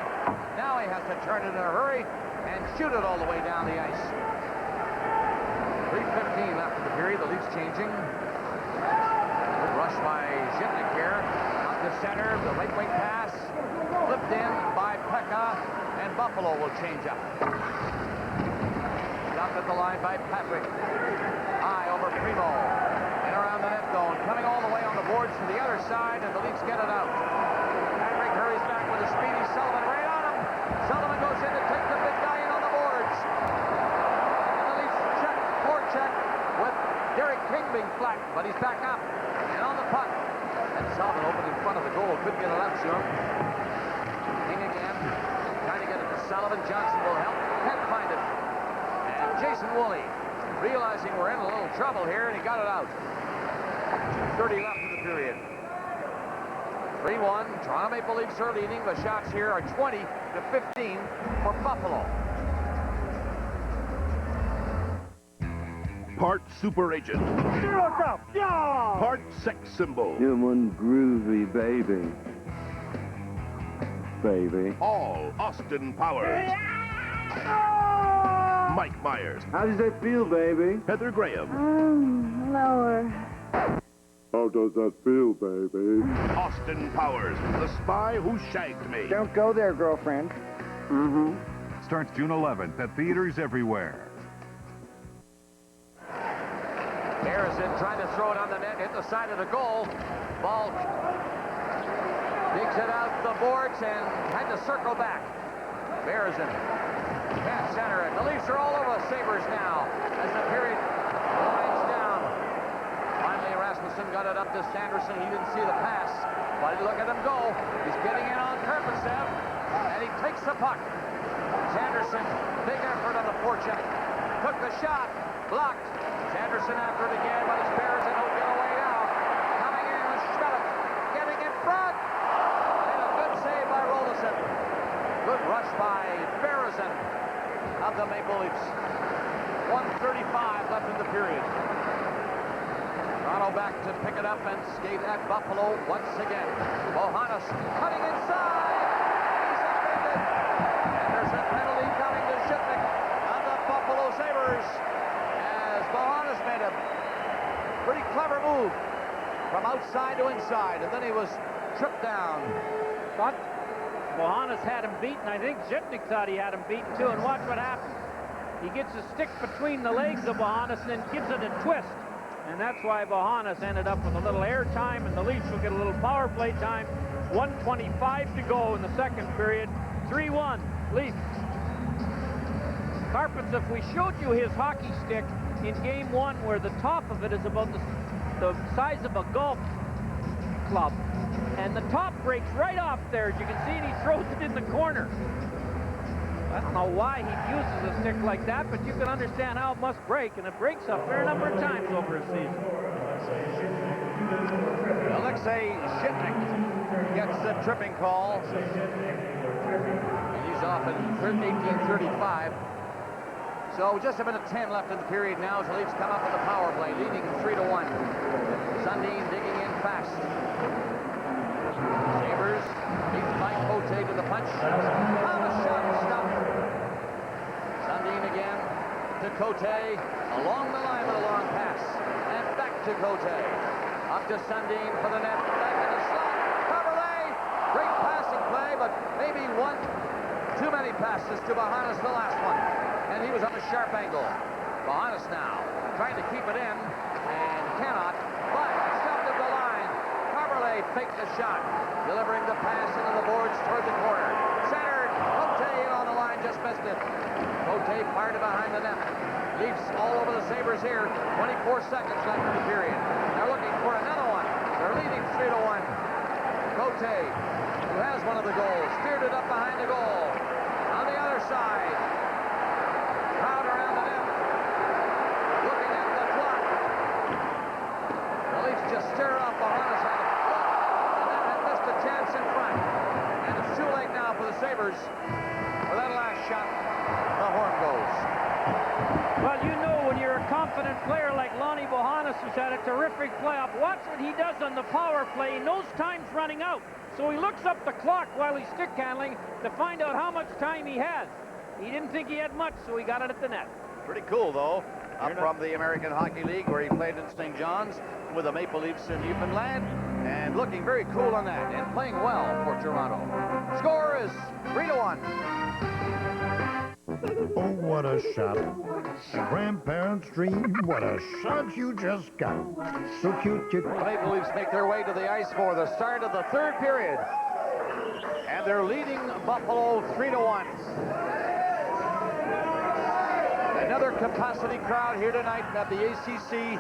Now he has to turn it in a hurry and shoot it all the way down the ice. 3:15 left in the period. The Leafs changing. Good rush by Zhitnik here. Up the center. The right wing pass. Flipped in by Pekka. And Buffalo will change up. Stopped at the line by Patrick. High over Primo. In around the net zone. Coming all the way on the boards to the other side. And the Leafs get it out. Patrick hurries back with a speedy Sullivan right on him. Sullivan goes in to take the big guy in on the boards. And the Leafs check, forecheck with Derek King being flanked, but he's back up and on the puck. And Sullivan open in front of the goal, couldn't get it out to him. King again, trying to get it to Sullivan. Johnson will help, can't find it. And Jason Woolley, realizing we're in a little trouble here, and he got it out. 2:30 left in the period. 3-1, Toronto Maple Leafs are leading. The shots here are 20-15 for Buffalo. Part super agent. Part sex symbol. Human groovy baby. Baby. All Austin Powers. Mike Myers. How does that feel, baby? Heather Graham. Lower. How does that feel, baby? Austin Powers, the spy who shagged me. Don't go there, girlfriend. Mm-hmm. Starts June 11th at theaters everywhere. Harrison trying to throw it on the net, hit the side of the goal. Ball digs it out the boards and had to circle back. Harrison can't center it. The Leafs are all over the Sabres now as the period winds down. Finally, Rasmussen got it up to Sanderson. He didn't see the pass, but look at him go. He's getting in on Karpatsev, and he takes the puck. Sanderson, big effort on the forecheck. Took the shot, blocked. Sanderson after it again, but it's Bears and he'll get away now. Coming in with Schmelik, getting in front. And a good save by Rolison. Good rush by Beresin of the Maple Leafs. 1:35 left in the period. Toronto back to pick it up and skate at Buffalo once again. Bohannes cutting inside. He's suspended. And there's a penalty coming to Zhitnik of the Buffalo Sabres. Bohannes made a pretty clever move from outside to inside, and then he was tripped down. Thought Bohannes had him beaten. I think Zhitnik thought he had him beaten too, and watch what happens. He gets a stick between the legs of Bohannes and then gives it a twist, and that's why Bohannes ended up with a little air time, and the Leafs will get a little power play time. 1:25 to go in the second period. 3-1 Leafs. Karpatsev, if we showed you his hockey stick in game one, where the top of it is about the size of a golf club, and the top breaks right off there, as you can see, and he throws it in the corner. I don't know why he uses a stick like that, but you can understand how it must break, and it breaks a fair number of times over a season. Alexei Zhitnik gets the tripping call. He's off at 18:35. So just a minute 10 left in the period now as the Leafs come up with a power play, leading 3-1. Sundin digging in fast. Sabres beaten by Cote to the punch. Oh, the shot is stopped. Sundin again to Cote. Along the line with a long pass. And back to Cote. Up to Sundin for the net. Back in the slot. Coverley. Great passing play, but maybe one too many passes to Bohannes the last one. And he was on a sharp angle. Bohannes now trying to keep it in and cannot, but shoved at the line. Coverley faked the shot, delivering the pass into the boards toward the corner. Centered, Cote in on the line, just missed it. Cote fired it behind the net. Leafs all over the Sabres here. 24 seconds left in the period. They're looking for another one. They're leading 3-1. Cote, who has one of the goals, steered it up behind the goal. On the other side, Sabres. For that last shot, the horn goes. Well, you know, when you're a confident player like Lonnie Bohannes, who's had a terrific playoff, watch what he does on the power play. He knows time's running out. So he looks up the clock while he's stick handling to find out how much time he has. He didn't think he had much, so he got it at the net. Pretty cool, though. Up from the American Hockey League, where he played in St. John's with the Maple Leafs in Newfoundland, and looking very cool on that, and playing well for Toronto. Score is 3-1. Oh, what a shot. A grandparent's dream. What a shot you just got. So cute. The Maple Leafs make their way to the ice for the start of the third period. And they're leading Buffalo 3-1. Another capacity crowd here tonight at the ACC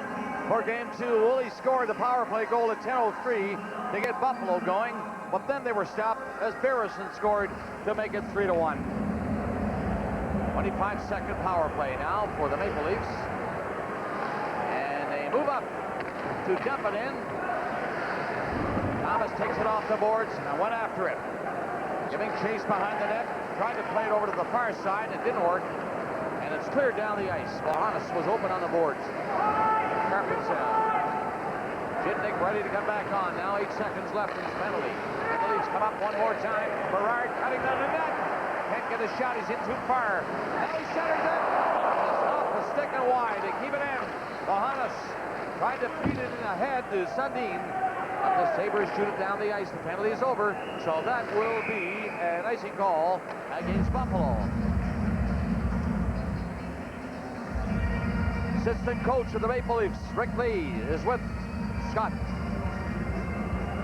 for Game 2. Woolley scored the power play goal at 10:03 to get Buffalo going, but then they were stopped as Barrison scored to make it 3-1. 25-second power play now for the Maple Leafs. And they move up to dump it in. Thomas takes it off the boards and went after it. Giving chase behind the net. Tried to play it over to the far side. It didn't work. And it's cleared down the ice. Bohannes was open on the boards. Carpets out. Jitnik ready to come back on. Now 8 seconds left in his penalty. And the Leafs come up one more time. Berard cutting down the net. Can't get a shot. He's in too far. Now he centers it. It's off the stick and wide. They keep it in. Bohannes tried to feed it in ahead to Sundin. But the Sabres shoot it down the ice. The penalty is over. So that will be an icing call against Buffalo. Assistant coach of the Maple Leafs, Rick Lee, is with Scott.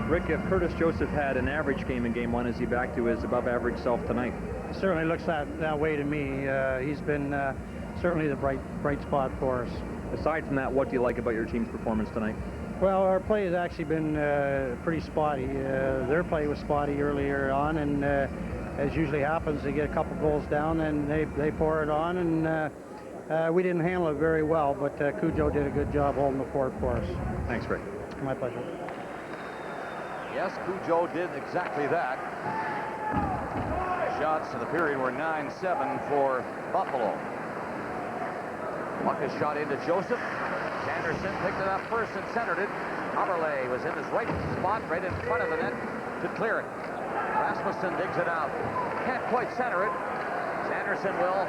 Rick, if Curtis Joseph had an average game in Game 1, is he back to his above-average self tonight? It certainly looks that way to me. He's been certainly the bright spot for us. Aside from that, what do you like about your team's performance tonight? Well, our play has actually been pretty spotty. Their play was spotty earlier on, and as usually happens, they get a couple goals down, and they pour it on, and we didn't handle it very well, but Cujo did a good job holding the fort for us. Thanks, Rick. My pleasure. Yes, Cujo did exactly that. Shots in the period were 9-7 for Buffalo. Puck is shot into Joseph. Sanderson picked it up first and centered it. Haberle was in his right spot, right in front of the net to clear it. Rasmussen digs it out. Can't quite center it. Sanderson will.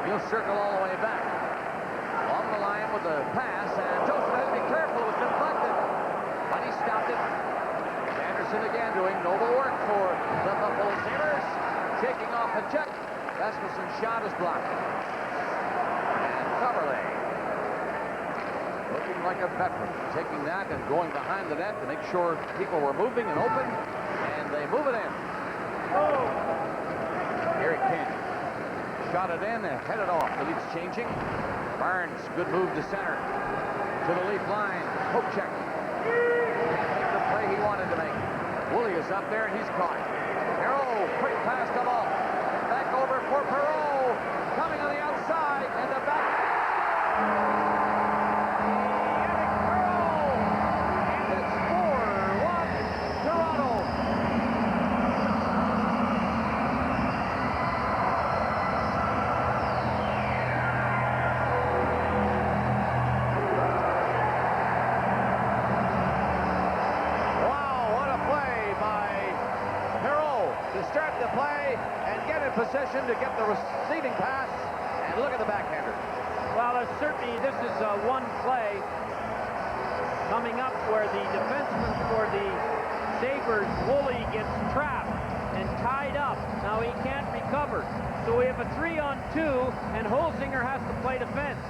He'll circle all the way back. Along the line with the pass, and Joseph had to be careful. It was deflected. But he stopped it. Sanderson again doing noble work for the Buffalo Sabres. Shaking off a check. Rasmussen's shot is blocked. And Haberle, looking like a veteran, taking that and going behind the net to make sure people were moving and open. And they move it in. Eric King shot it in and headed off. The Leafs changing. Barnes, good move to center. To the Leaf line. Poke check. Can't make the play he wanted to make. Woolley is up there and he's caught. Perreault, quick pass to ball. Back over for Perreault. Coming on the outside and the back. Eric Perreault. And it's 4-1 Toronto. Possession to get the receiving pass, and look at the backhander. Well, certainly this is one play coming up where the defenseman for the Sabres, Woolley, gets trapped and tied up. Now he can't recover. So we have a 3-on-2, and Holzinger has to play defense.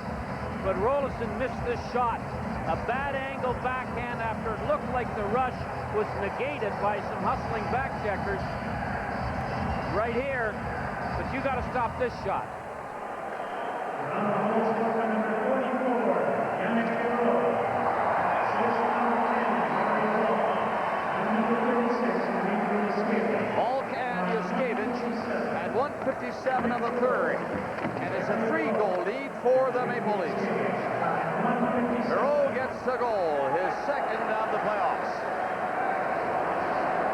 But Rolison missed this shot. A bad angle backhand after it looked like the rush was negated by some hustling back checkers. Right here, but you got to stop this shot. Volk and Yuskevich at 1:57 of the third, and it's a 3-goal lead for the Maple Leafs. Perreault gets the goal, his second of the playoffs.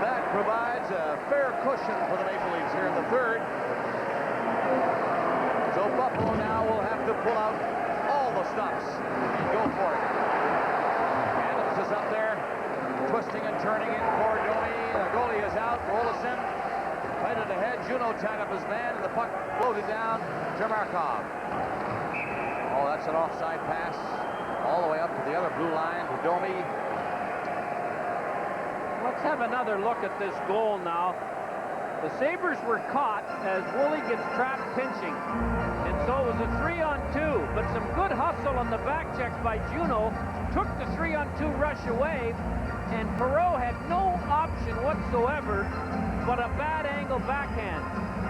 That provides a fair cushion for the Maple Leafs here in the Buffalo now will have to pull out all the stops and go for it. Adams is up there, twisting and turning in for Domi. The goalie is out. Rolison played it ahead. Juno tied up his man, and the puck floated down to Markov. Oh, that's an offside pass all the way up to the other blue line to Domi. Let's have another look at this goal now. The Sabres were caught as Woolley gets trapped pinching. And so it was a 3-on-2, but some good hustle on the back check by Juno took the 3-on-2 rush away, and Perreault had no option whatsoever but a bad angle backhand.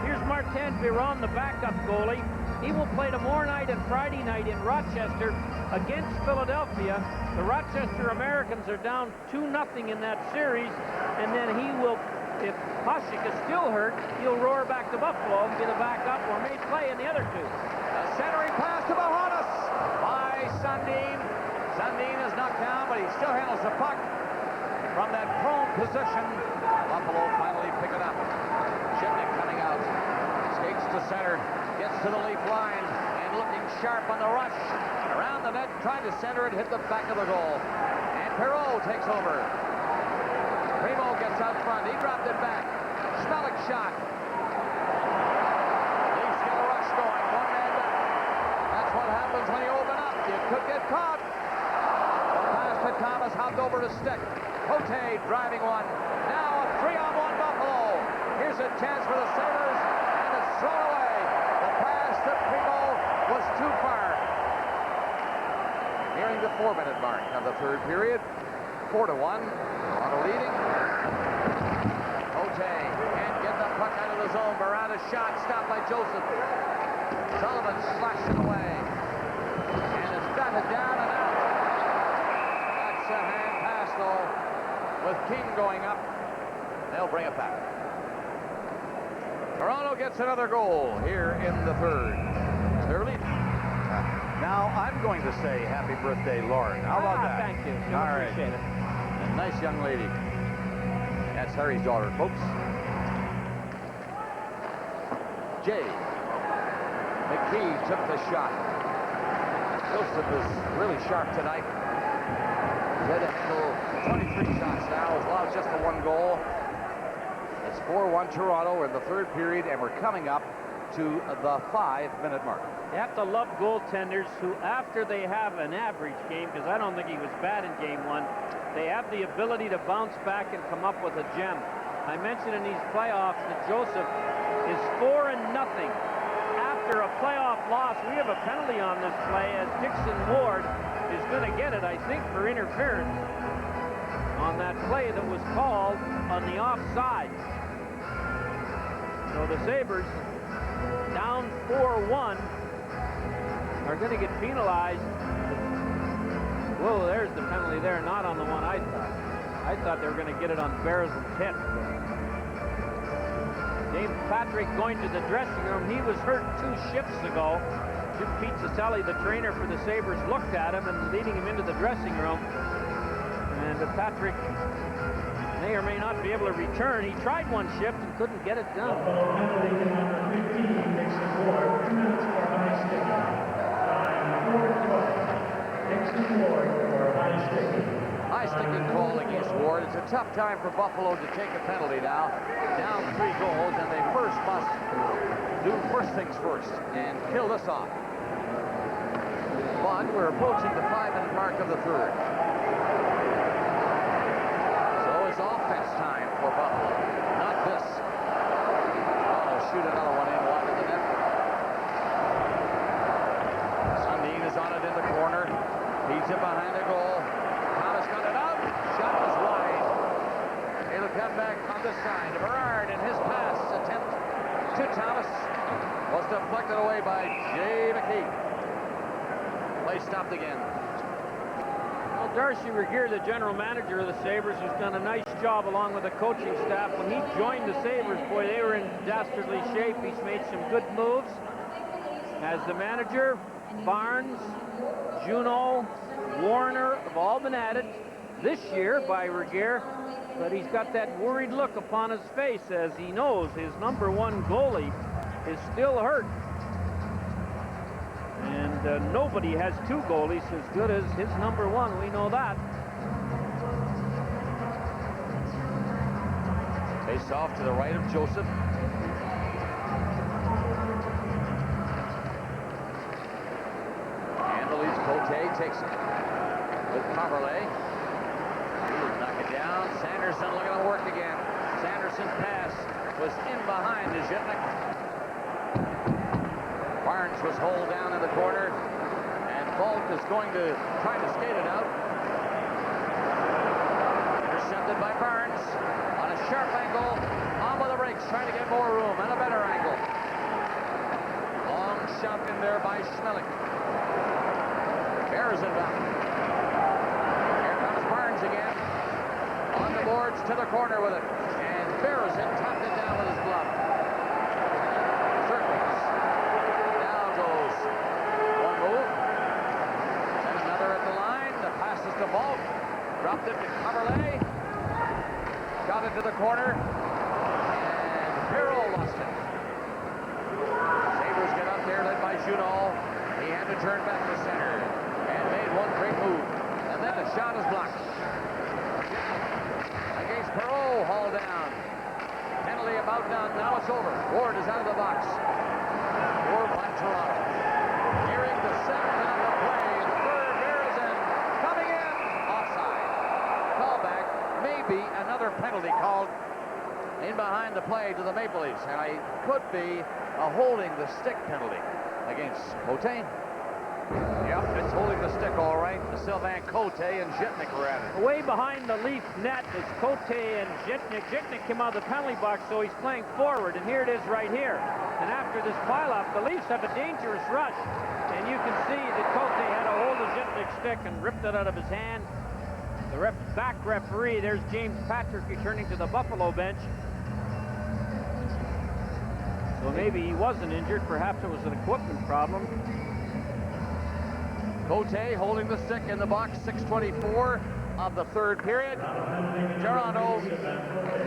Here's Martin Biron, the backup goalie. He will play tomorrow night and Friday night in Rochester against Philadelphia. The Rochester Americans are down 2-0 in that series, and then he will, if Hasek is still hurt, he'll roar back to Buffalo and be the backup or may play in the other two. A centering pass to Bahamas by Sundin. Sundin is knocked down, but he still handles the puck from that prone position. Buffalo finally pick it up. Shipnick coming out. Skates to center. Gets to the leaf line. And looking sharp on the rush. Around the net, trying to center it, hit the back of the goal. And Perreault takes over. Primo gets out front. He dropped it back. Schmelik shot. Leafs get a rush going. One man back. That's what happens when you open up. You could get caught. The pass to Thomas, hopped over to Stick. Cote driving one. Now a 3-on-1 Buffalo. Here's a chance for the Sabres, and it's thrown away. The pass to Primo was too far. Nearing the 4-minute mark of the third period. 4-1. Toronto leading. Cote can't get the puck out of the zone. Barada's shot stopped by Joseph. Sullivan slashed it away. And it's batted down and out. That's a hand pass, though. With King going up, they'll bring it back. Toronto gets another goal here in the third. They're leading. Now I'm going to say happy birthday, Lauren. How about that? Thank you. All right. Appreciate it. A nice young lady. That's Harry's daughter, folks. Jay. McKee took the shot. Joseph is really sharp tonight. He's had to handle 23 shots now, as well as just the one goal. It's 4-1 Toronto. We're in the third period, and we're coming up to the 5-minute mark. You have to love goaltenders who, after they have an average game, because I don't think he was bad in game one, they have the ability to bounce back and come up with a gem. I mentioned in these playoffs that Joseph is 4-0 after a playoff loss. We have a penalty on this play, as Dixon Ward is going to get it, I think, for interference on that play that was called on the offside. So the Sabres, down 4-1, are going to get penalized. Whoa, there's the penalty there, not on the one I thought. I thought they were going to get it on Beresland's hit. Dave Patrick going to the dressing room. He was hurt 2 shifts ago. Jim Pizzatelli, the trainer for the Sabres, looked at him and leading him into the dressing room. And Patrick may or may not be able to return. He tried 1 shift and couldn't get it done. High sticking call against Ward. It's a tough time for Buffalo to take a penalty now. Down 3 goals, and they first must do first things first and kill this off. But we're approaching the 5-minute mark of the third. So it's offense time for Buffalo. Not this. They'll shoot another one in wide of the net. Sundin is on it in the corner. Feeds it behind the goal. Thomas got it out. Shot was wide. It'll come back on this side. Berard and his pass attempt to Thomas was deflected away by Jay McKee. Play stopped again. Well, Darcy Regier, the general manager of the Sabres, has done a nice job along with the coaching staff. When he joined the Sabres, boy, they were in dastardly shape. He's made some good moves. As the manager, Barnes, Juno, Warner have all been added this year by Regier, but he's got that worried look upon his face as he knows his #1 goalie is still hurt. nobody has two goalies as good as his number one. We know that. Face off to the right of Joseph. And the Leafs Cote takes it with Coverley. He'll knock it down. Sanderson looking to work again. Sanderson's pass was in behind Zhitnik. Barnes was hauled down in the corner, and Falk is going to try to skate it out. Intercepted by Barnes on a sharp angle. On with the brakes, trying to get more room and a better angle. Long shot in there by Schmeling. Bears it back. Here comes Barnes again. On the boards to the corner with it. And Beresin tapped it down with his glove. Circles. Now goes one move. Then another at the line. The passes to Falk. Dropped it to Coverley. Got it to the corner. And Perreault lost it. Sabres get up there led by Junot. He had to turn back to center. And made one great move. And then the shot is blocked. Against Perreault, hauled down. Penalty about done. Now it's over. Ward is out of the box. Ward by Toronto. Nearing the 7th minute of play. The third Beresin coming in. Offside. Callback. Maybe another penalty called in behind the play to the Maple Leafs. And it could be a holding the stick penalty against Cote. Yep, it's holding the stick all right. Sylvain Cote and Zhitnik were at it. Way behind the Leaf net is Cote and Zhitnik. Zhitnik came out of the penalty box, so he's playing forward, and here it is right here. And after this pileup, the Leafs have a dangerous rush. And you can see that Cote had a hold of Zhitnik's stick and ripped it out of his hand. The back referee, there's James Patrick returning to the Buffalo bench. So maybe he wasn't injured. Perhaps it was an equipment problem. Cote holding the stick in the box, 6:24 of the third period. Toronto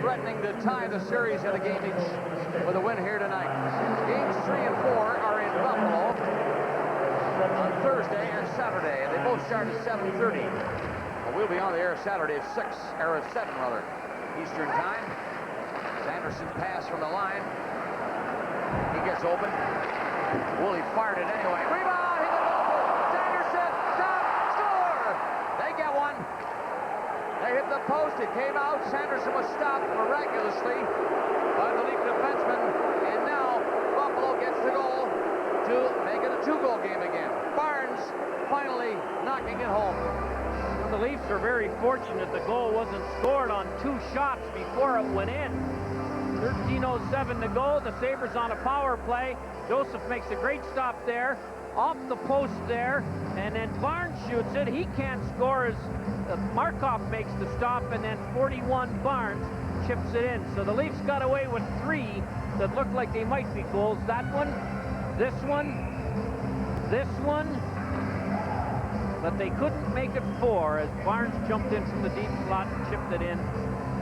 threatening to tie the series at a game each with a win here tonight. Games 3 and 4 are in Buffalo on Thursday and Saturday, and they both start at 7:30. Well, we'll be on the air Saturday at 6, or at 7 rather, Eastern time. Sanderson pass from the line. He gets open. Woolley fired it anyway. Rebound! They hit the post, it came out, Sanderson was stopped miraculously by the Leaf defenseman, and now Buffalo gets the goal to make it a 2-goal game again. Barnes finally knocking it home. Well, the Leafs are very fortunate the goal wasn't scored on 2 shots before it went in. 13:07 to go, the Sabres on a power play. Joseph makes a great stop there, off the post there, and then Barnes shoots it. He can't score as Markov makes the stop, and then 41 Barnes chips it in. So the Leafs got away with 3 that looked like they might be goals. That one, this one, but they couldn't make it 4 as Barnes jumped in from the deep slot and chipped it in.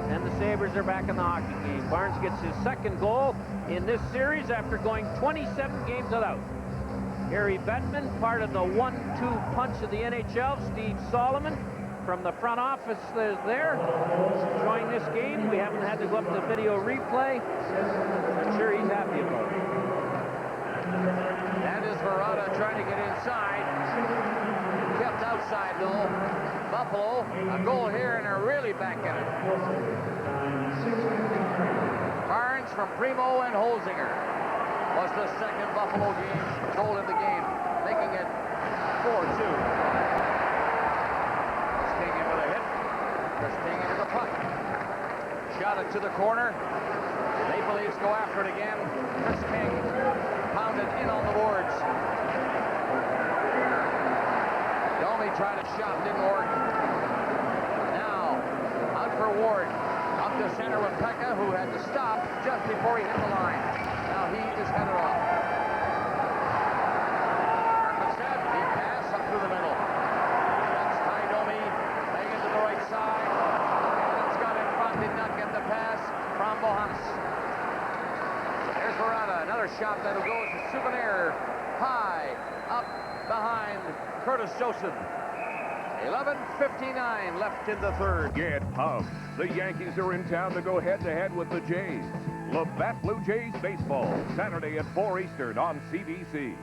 And the Sabres are back in the hockey game. Barnes gets his 2nd goal in this series after going 27 games without. Gary Bettman, part of the 1-2 punch of the NHL. Steve Solomon from the front office is there, enjoying this game. We haven't had to go up to video replay. I'm sure he's happy about it. That is Verada trying to get inside. Kept outside though. Buffalo, a goal here, and they're really back in it. Barnes from Primo and Holzinger was the 2nd Buffalo goal in the game, making it 4-2. Chris King in with a hit. Chris King into the puck. Shot it to the corner. Maple Leafs go after it again. Chris King pounded in on the boards. Domi tried a shot, didn't work. Now, out for Ward. Up to center with Pekka, who had to stop just before he hit the line. Now he is headed off. Instead, he pass up through the middle. That's Ty Domi, laying into the right side. And Scott in front did not get the pass from Bohannes. There's Verada, another shot that goes to Souvenir. high up behind Curtis Joseph. 11:59 left in the third. Get pumped. The Yankees are in town to go head-to-head with the Jays. Labatt Blue Jays baseball, Saturday at 4 Eastern on CBC.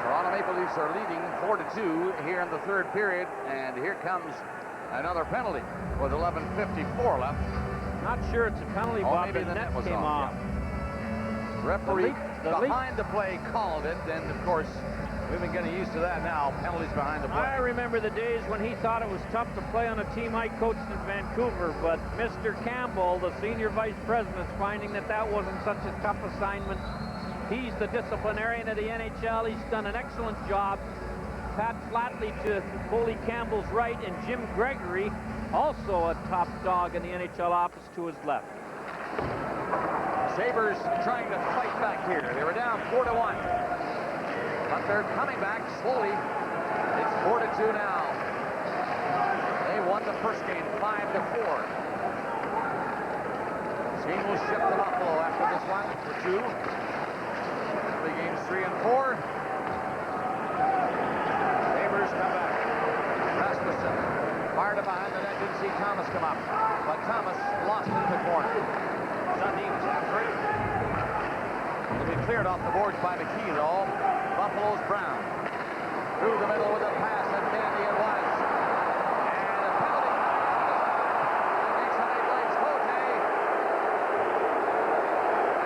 Toronto Maple Leafs are leading 4-2 here in the third period, and here comes another penalty with 11:54 left. Not sure it's a penalty, Bob. Maybe the net was came off. Yeah. Referee behind the play called it, and of course, we've been getting used to that now. Penalties behind the play. I remember the days when he thought it was tough to play on a team I coached in Vancouver, but Mr. Campbell, the senior vice president, is finding that that wasn't such a tough assignment. He's the disciplinarian of the NHL. He's done an excellent job. Pat Flatley to Coley Campbell's right, and Jim Gregory, also a top dog in the NHL office, to his left. Sabres trying to fight back here. They were down 4-1. But they're coming back slowly. It's 4-2 now. They won the first game 5-4. Team will ship to Buffalo after this one for 2. The games 3 and 4. Sabres come back. Rasmussen fired it behind the net. Didn't see Thomas come up. But Thomas lost it in the corner. Sundin's after it. It'll be cleared off the boards by McKee, though. Buffalo's Brown. Through the middle with a pass, and Dandy it was. And a penalty. Makes it Blaze Cote.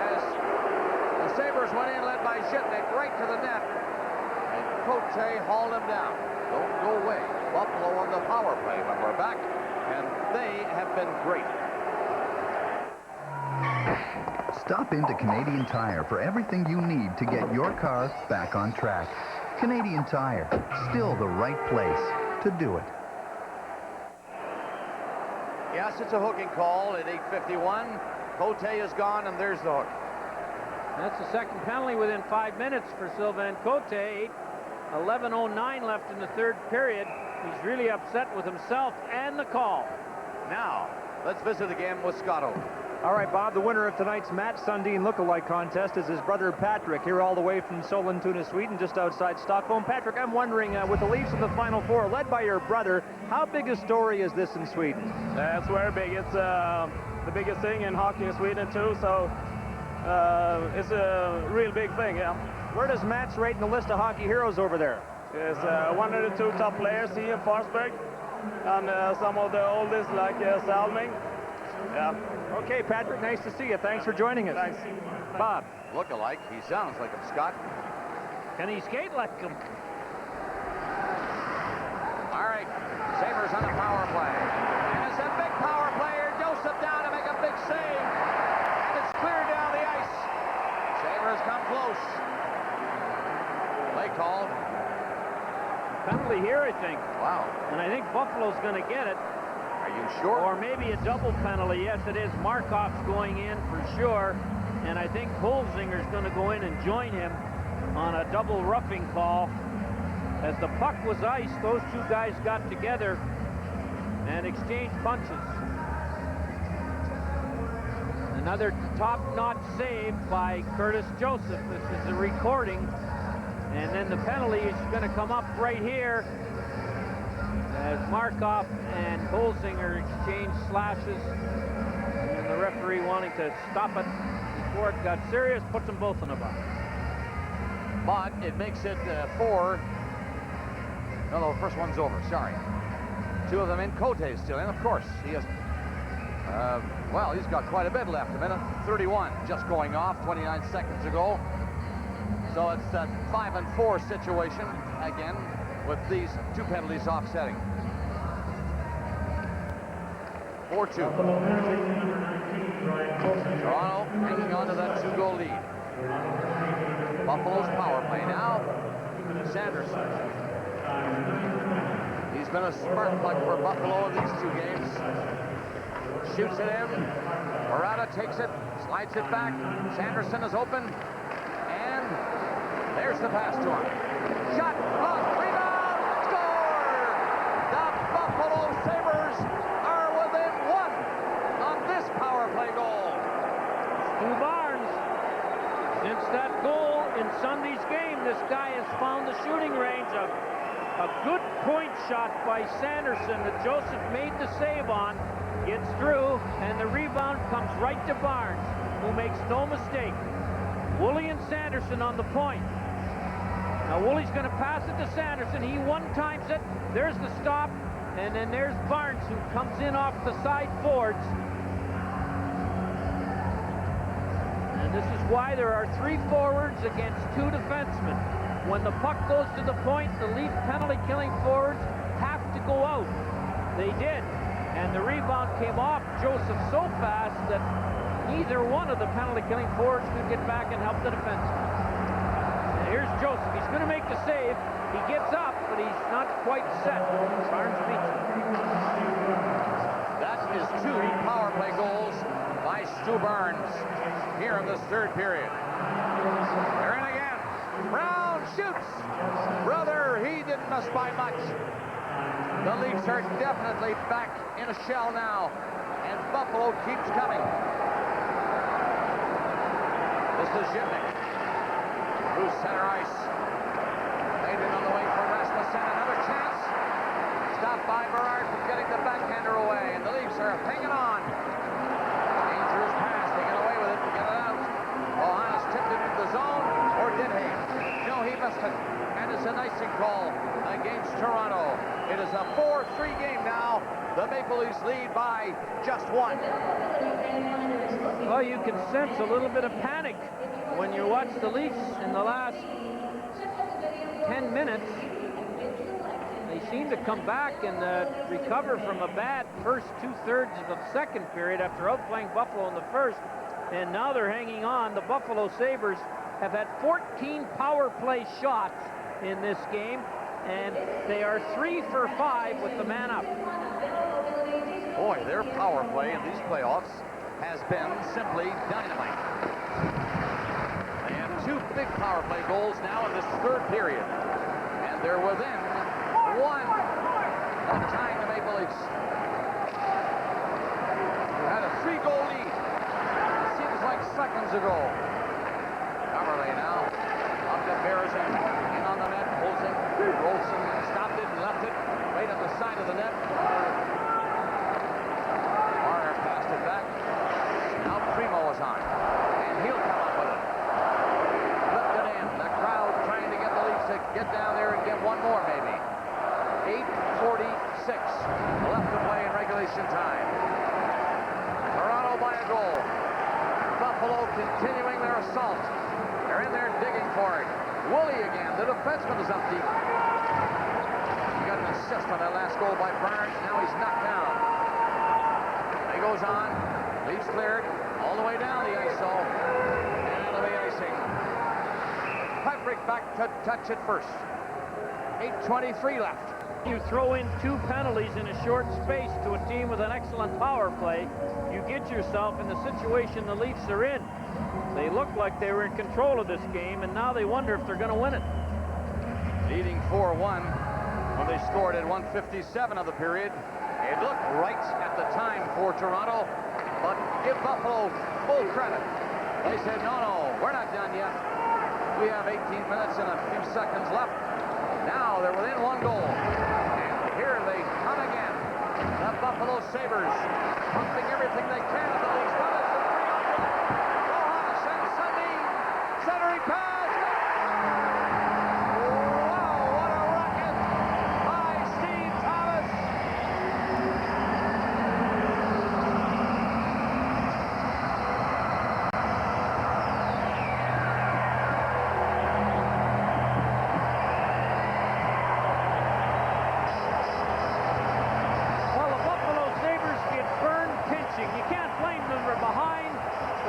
As the Sabres went in, led by Shitnik, right to the net. And Cote hauled him down. Don't go away. Buffalo on the power play, but we're back, and they have been great. Stop into Canadian Tire for everything you need to get your car back on track. Canadian Tire, still the right place to do it. Yes, it's a hooking call at 8:51. Cote is gone, and there's the hook. That's the second penalty within 5 minutes for Sylvain Cote. 11:09 left in the third period. He's really upset with himself and the call. Now, let's visit again with Scotto. All right, Bob, the winner of tonight's Matt Sundin look-alike contest is his brother Patrick, here all the way from Sollentuna, Sweden, just outside Stockholm. Patrick, I'm wondering, with the Leafs in the Final Four, led by your brother, how big a story is this in Sweden? It's very big. It's the biggest thing in hockey in Sweden, too, so it's a real big thing, yeah. Where does Mats rate in the list of hockey heroes over there? It's one of the 2 top players here in Forsberg, and some of the oldest, like Salming. Yeah. Okay, Patrick, nice to see you. Thanks for joining us. Thanks. Bob. Look-alike. He sounds like him, Scott. Can he skate like him? All right. Sabres on the power play. And it's a big power player. Joseph down to make a big save. And it's cleared down the ice. Sabres come close. Play called. Penalty here, I think. Wow. And I think Buffalo's going to get it. Are you sure? Or maybe a double penalty. Yes, it is. Markov's going in for sure. And I think Holzinger's going to go in and join him on a double roughing call. As the puck was iced, those 2 guys got together and exchanged punches. Another top-notch save by Curtis Joseph. This is a recording. And then the penalty is going to come up right here as Markov and Holzinger exchange slashes. And the referee wanting to stop it before it got serious, puts them both in a box. But it makes it 4. No, the first one's over. Sorry. 2 of them in. Cote's still in, of course. He has, well, he's got quite a bit left. A minute 31 just going off 29 seconds ago. So it's a 5-4 situation again with these 2 penalties offsetting. 4-2. Toronto hanging on to that 2-goal lead. Buffalo's power play now. Sanderson. He's been a spark plug for Buffalo in these 2 games. Shoots it in. Murata takes it, slides it back. Sanderson is open. And there's the pass to him. Shot, blocked, rebound, score! The Buffalo Sabres are within 1 on this power play goal. Since that goal in Sunday's game, this guy has found the shooting range. A good point shot by Sanderson that Joseph made the save on. Gets through, and the rebound comes right to Barnes, who makes no mistake. Woolley and Sanderson on the point. Now Woolley's going to pass it to Sanderson. He one-times it. There's the stop, and then there's Barnes, who comes in off the side boards. And this is why there are 3 forwards against 2 defensemen. When the puck goes to the point, the Leaf penalty-killing forwards have to go out. They did. And the rebound came off Joseph so fast that neither one of the penalty-killing forwards could get back and help the defenseman. And here's Joseph. He's going to make the save. He gets up, but he's not quite set. Barnes beats him. That is 2 power play goals by Stu Barnes here in this third period. They're in again. Brown shoots. Brother, he didn't miss by much. The Leafs are definitely back in a shell now, and Buffalo keeps coming. This is Zhivnik, through center ice. Played in on the wing for Rasmussen. Another chance. Stopped by Berard from getting the backhander away, and the Leafs are hanging on. Dangerous pass. They get away with it to get it out. Bohannes tipped it into the zone, or did he? No, he missed it. And it's an icing call against Toronto. It is a 4-3 game now. The Maple Leafs lead by just 1. Well, you can sense a little bit of panic when you watch the Leafs in the last 10 minutes. They seem to come back and recover from a bad first 2/3 of the second period after outplaying Buffalo in the first. And now they're hanging on. The Buffalo Sabres have had 14 power play shots in this game, and they are 3 for 5 with the man up. Boy, their power play in these playoffs has been simply dynamite. They have 2 big power play goals now in this third period, and they're within 1 of tying the Maple Leafs. You had a 3-goal lead. It seems like seconds ago. Coverley now up to Berezin, in on the net, Olsen. Olsen stopped it and left it right on the side of the net. Marner passed it back. Now Primo is on, and he'll come up with it. Lifted in. The crowd trying to get the Leafs to get down there and get one more, maybe. 8:46 left to play in regulation time. Toronto by a goal. Buffalo continuing their assault. They're in there digging for it. Woolley again. The defenseman is up deep. He got an assist on that last goal by Barnes. Now he's knocked down. He goes on. Leafs cleared all the way down the ISO. And into the icing. Patrick back to touch it first. 8:23 left. You throw in 2 penalties in a short space to a team with an excellent power play, you get yourself in the situation the Leafs are in. They look like they were in control of this game, and now they wonder if they're going to win it. Leading 4-1 when they scored at 1:57 of the period. It looked right at the time for Toronto, but give Buffalo full credit. They said, no, we're not done yet. We have 18 minutes and a few seconds left. Now they're within 1 goal. And here they come again. The Buffalo Sabres pumping everything they can at the Leafs. Bohannes and Sundin. Centering pass. Wow, what a rocket by Steve Thomas.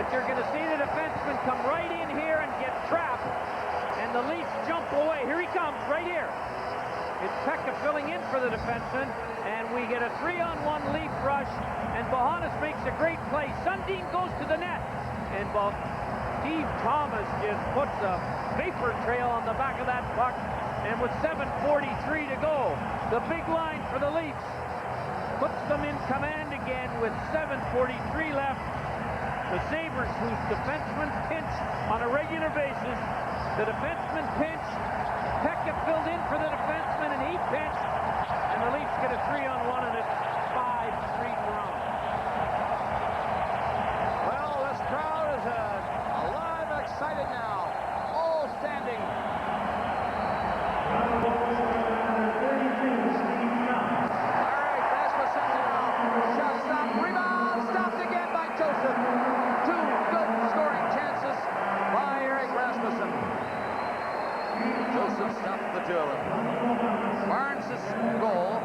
You're going to see the defenseman come right in here and get trapped, and the Leafs jump away. Here he comes, right here. It's Pekka filling in for the defenseman, and we get a 3-on-1 Leaf rush, and Bohannes makes a great play. Sundin goes to the net, and Steve Thomas just puts a vapor trail on the back of that puck, and with 7:43 to go, the big line for the Leafs puts them in command again with 7:43 left. The Sabres, whose defensemen pinch on a regular basis. The defenseman pinched. Peckett filled in for the defenseman, and he pinched. And the Leafs get a 3-on-1, and it's 5-3 Toronto. Well, this crowd is alive and excited now. All standing. Stopped the two of them. Barnes' goal,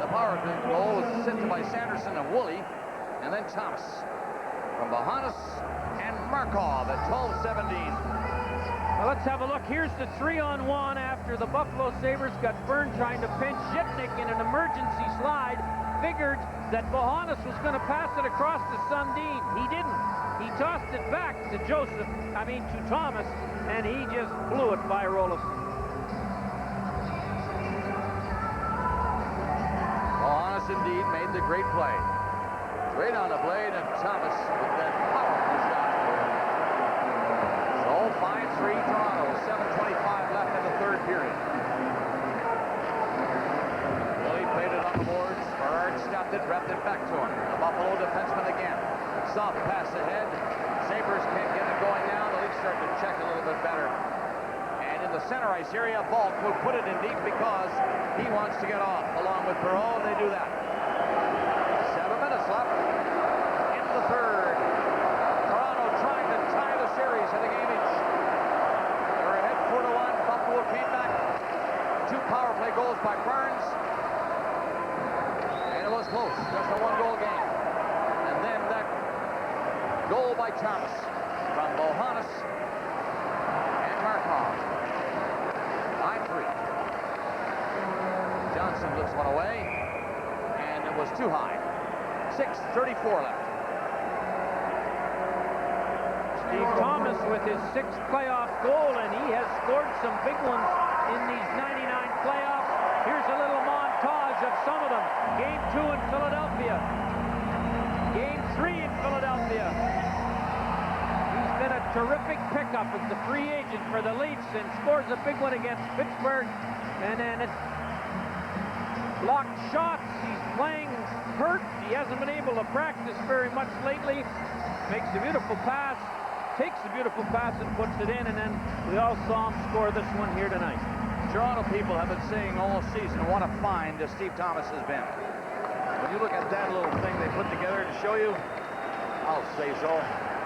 the power goal, was assisted by Sanderson and Woolley, and then Thomas from Bohannes and Markov at 12-17. Well, let's have a look. Here's the 3-on-1 after the Buffalo Sabres got burned trying to pinch Zhitnik in an emergency slide. Figured that Bohannes was going to pass it across to Sundin. He didn't. He tossed it back to Thomas, and he just blew it by Rolison. Indeed made the great play. Straight on the blade, and Thomas with that powerful shot. So 5-3 Toronto, 7:25 left in the third period. Willie played it on the boards. Berard stopped it, repped it back to him. The Buffalo defenseman again. Soft pass ahead. Sabres can't get it going now. The Leafs start to check a little bit better. And in the center ice area, Balk will put it in deep because he wants to get off. Along with Perreault, they do that. 7 minutes left in the third. Toronto trying to tie the series in the game each. They were ahead 4-1. Buffalo came back. 2 power play goals by Barnes. And it was close. Just a 1-goal game. And then that goal by Thomas from Bohannes and Markov. 5-3. Johnson lifts one away, and it was too high. 6:34 left. Steve Thomas with his 6th playoff goal, and he has scored some big ones in these 99 playoffs. Here's a little montage of some of them. Game 2 in Philadelphia. Game 3 in Philadelphia. He's been a terrific pickup as the free agent for the Leafs and scores a big one against Pittsburgh. And then it's blocked shots. He's playing hurt. He hasn't been able to practice very much lately. Makes a beautiful pass, takes a beautiful pass and puts it in, and then we all saw him score this one here tonight. Toronto people have been saying all season what a find Steve Thomas has been. When you look at that little thing they put together to show you, I'll say so.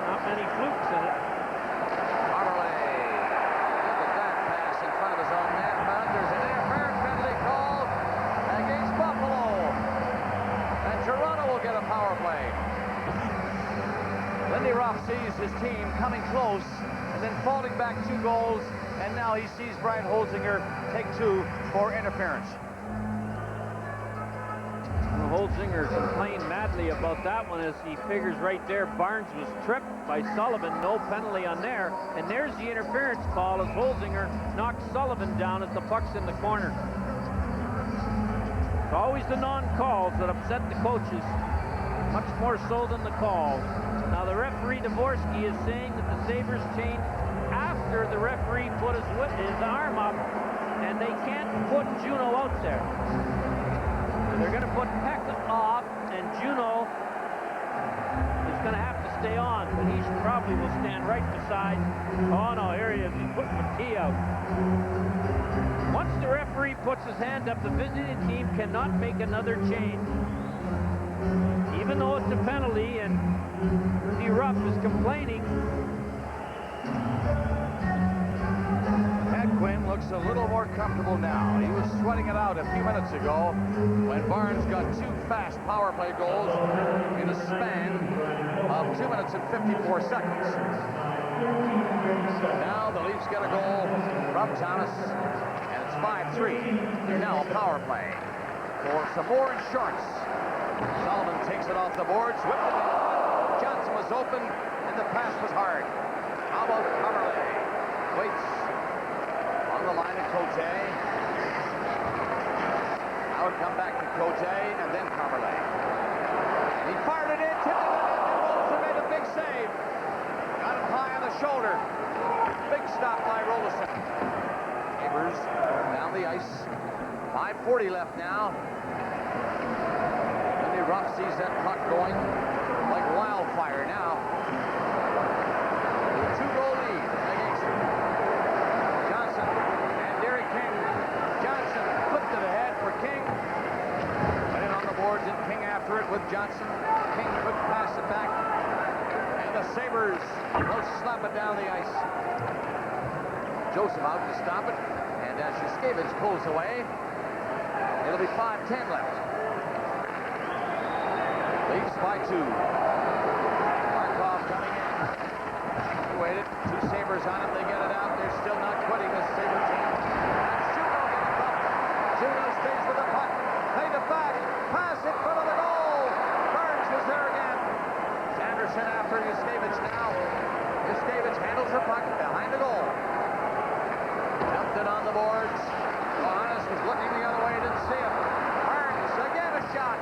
Not many flukes in it. Marley. Look at that pass in front of his own net. But there's an interference penalty called against Buffalo. And Toronto will get a power play. Lindy Ruff sees his team coming close and then falling back 2 goals. And now he sees Brian Holzinger take 2 for interference. Holzinger complained madly about that one as he figures right there Barnes was tripped by Sullivan. No penalty on there. And there's the interference call as Holzinger knocks Sullivan down as the puck's in the corner. It's always the non-calls that upset the coaches, much more so than the calls. Now the referee Dvorsky is saying that the Sabres changed after the referee put his arm up, and they can't put Juneau out there. So they're going to put Peckett off, and Juneau is going to have to stay on, but he probably will stand right beside. Oh no, here he is. He's putting McKee out. Once the referee puts his hand up, the visiting team cannot make another change. Even though it's a penalty, and Lindy Ruff is complaining. Quinn looks a little more comfortable now. He was sweating it out a few minutes ago when Barnes got 2 fast power play goals in a span of 2 minutes and 54 seconds. Now the Leafs get a goal from Thomas, and it's 5-3. Now a power play for some more insurance. Sullivan takes it off the boards, whipped it in. Johnson was open, and the pass was hard. How about Comerley? Waits on the line of Cote. Now it come back to Cote, and then Comerley. He fired it in, tipped it in, and Wilson made a big save. sees that puck going like wildfire now. A 2-goal lead against Johnson and Derek King. Johnson flipped it ahead for King. Went in on the boards and King after it with Johnson. King couldn't pass it back. And the Sabres will slap it down the ice. Joseph out to stop it. And as Yuskevich pulls away, it'll be 5:10 left. Leafs by 2. Markov coming in. He waited. 2 Sabres on him. They get it out. They're still not quitting this Sabre team. And Juno gets the puck. Juno stays with the puck. Played it back. Pass in front of the goal. Burns is there again. Sanderson after Yuskevich now. Yuskevich handles the puck behind the goal. Dumped it on the boards. Johannes was looking the other way. Didn't see him. Burns again a shot.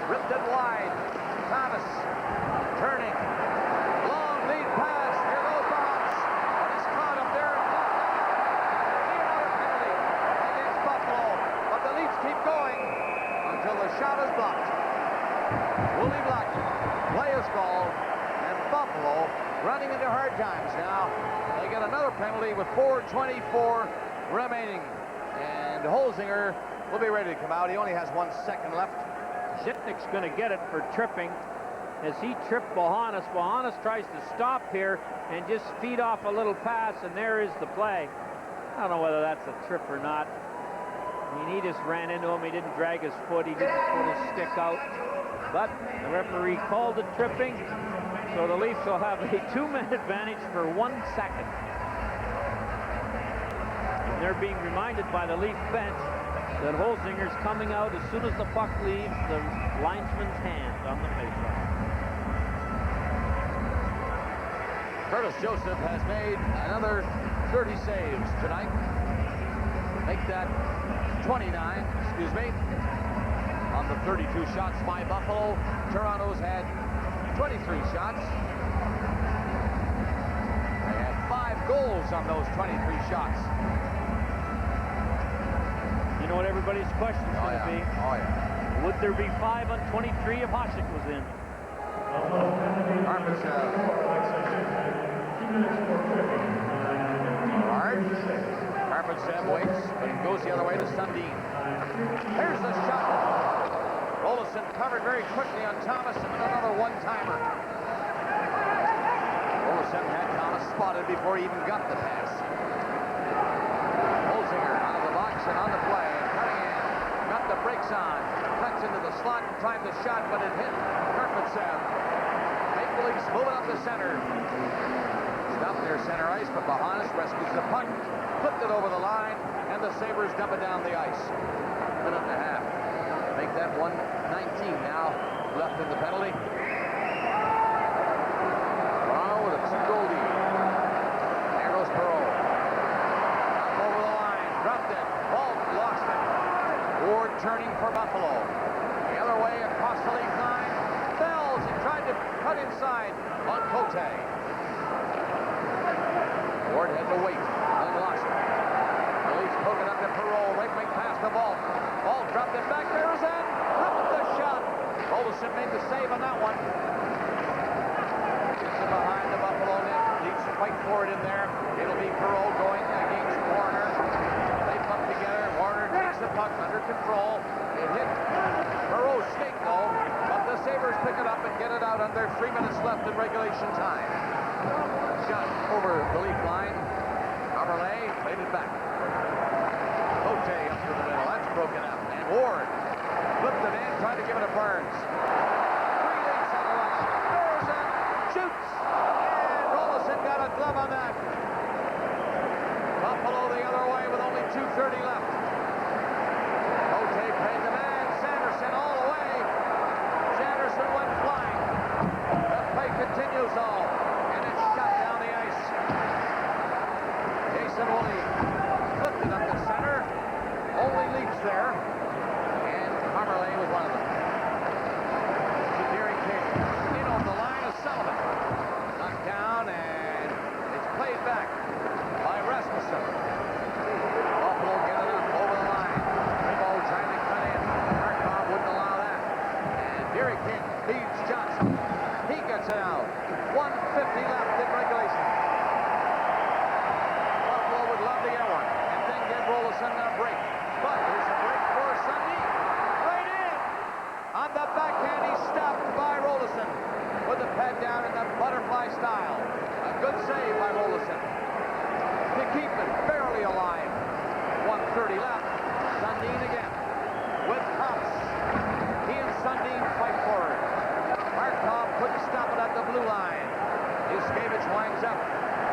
Ripped it wide. Thomas turning. Long lead pass. Here goes Bonds. And he's caught up there and blocked out. Another penalty against Buffalo. But the Leafs keep going until the shot is blocked. Willie blocked. Play is called. And Buffalo running into hard times now. They get another penalty with 4:24 remaining. And Holzinger will be ready to come out. He only has 1 second left. Zitnik's going to get it for tripping as he tripped Bohannes. Bohannes tries to stop here and just feed off a little pass, and there is the play. I don't know whether that's a trip or not. I mean, he just ran into him. He didn't drag his foot. He didn't put his stick out. But the referee called it tripping, so the Leafs will have a 2-minute advantage for 1 second. And they're being reminded by the Leaf bench that Holzinger's coming out as soon as the puck leaves the linesman's hand on the faceoff. Curtis Joseph has made another 30 saves tonight. Make that 29, excuse me, on the 32 shots by Buffalo. Toronto's had 23 shots. They had 5 goals on those 23 shots. You know what everybody's question's going to be? Oh, yeah. Would there be 5 on 23 if Hasek was in? Karpatsev waits, but it goes the other way to Sundin. Here's the shot. Olsen covered very quickly on Thomas, and another one-timer. Olsen had Thomas spotted before he even got the pass. Holzinger out of the box and on the play, and cutting in. Got the brakes on. Cuts into the slot and tried the shot, but it hit Karpatsev. Maple Leafs moving up the center. Stopped near center ice, but Bohannes rescues the puck. Flipped it over the line, and the Sabres dump it down the ice. Minute and a half. Make that 1:19 now left in the penalty. Toronto with a 2-goal lead. There goes Perreault. Up over the line, dropped it. Walt lost it. Ward turning for Buffalo. The other way across the lead line. Bells, he tried to cut inside on Cote. Ward had to wait, then lost it. The Leafs poke it up to Perreault, right wing pass to Ball. Ball dropped it back there, and up the shot. Olsen made the save on that one. Gets it behind the Buffalo net. Leafs fight for it in there. It'll be Perreault going against Warner. They pump together. Warner takes the puck under control. It hit Perreault's skate though, but the Sabres pick it up and get it out under 3 minutes left in regulation time. Shot over the Leaf line. Aberlay played it back. Cote up to the middle. That's broken up. And Ward flipped it in, tried to give it to Burns. 3 leads on the rush. There's it. Shoots. And Olsen got a glove on that. Buffalo the other way with only 2:30 left. Cote played the man. Sanderson all the way. Sanderson went flying. The play continues all. And it's shot down the ice. Jason Woolley flipped it up the center. Only Leafs there. And Hammerley was one of them. it out. 1:50 left in regulation. Buffalo would love to get one and then give Rolison a break. But here's a break for Sundin. Right in! On the backhand, he's stopped by Rolison with the pad down in the butterfly style. A good save by Rolison to keep it barely alive. 1:30 left. Sundin again with Thomas. He and Sundin fight forward. Markov couldn't stop it at the blue line. Yuskevich winds up.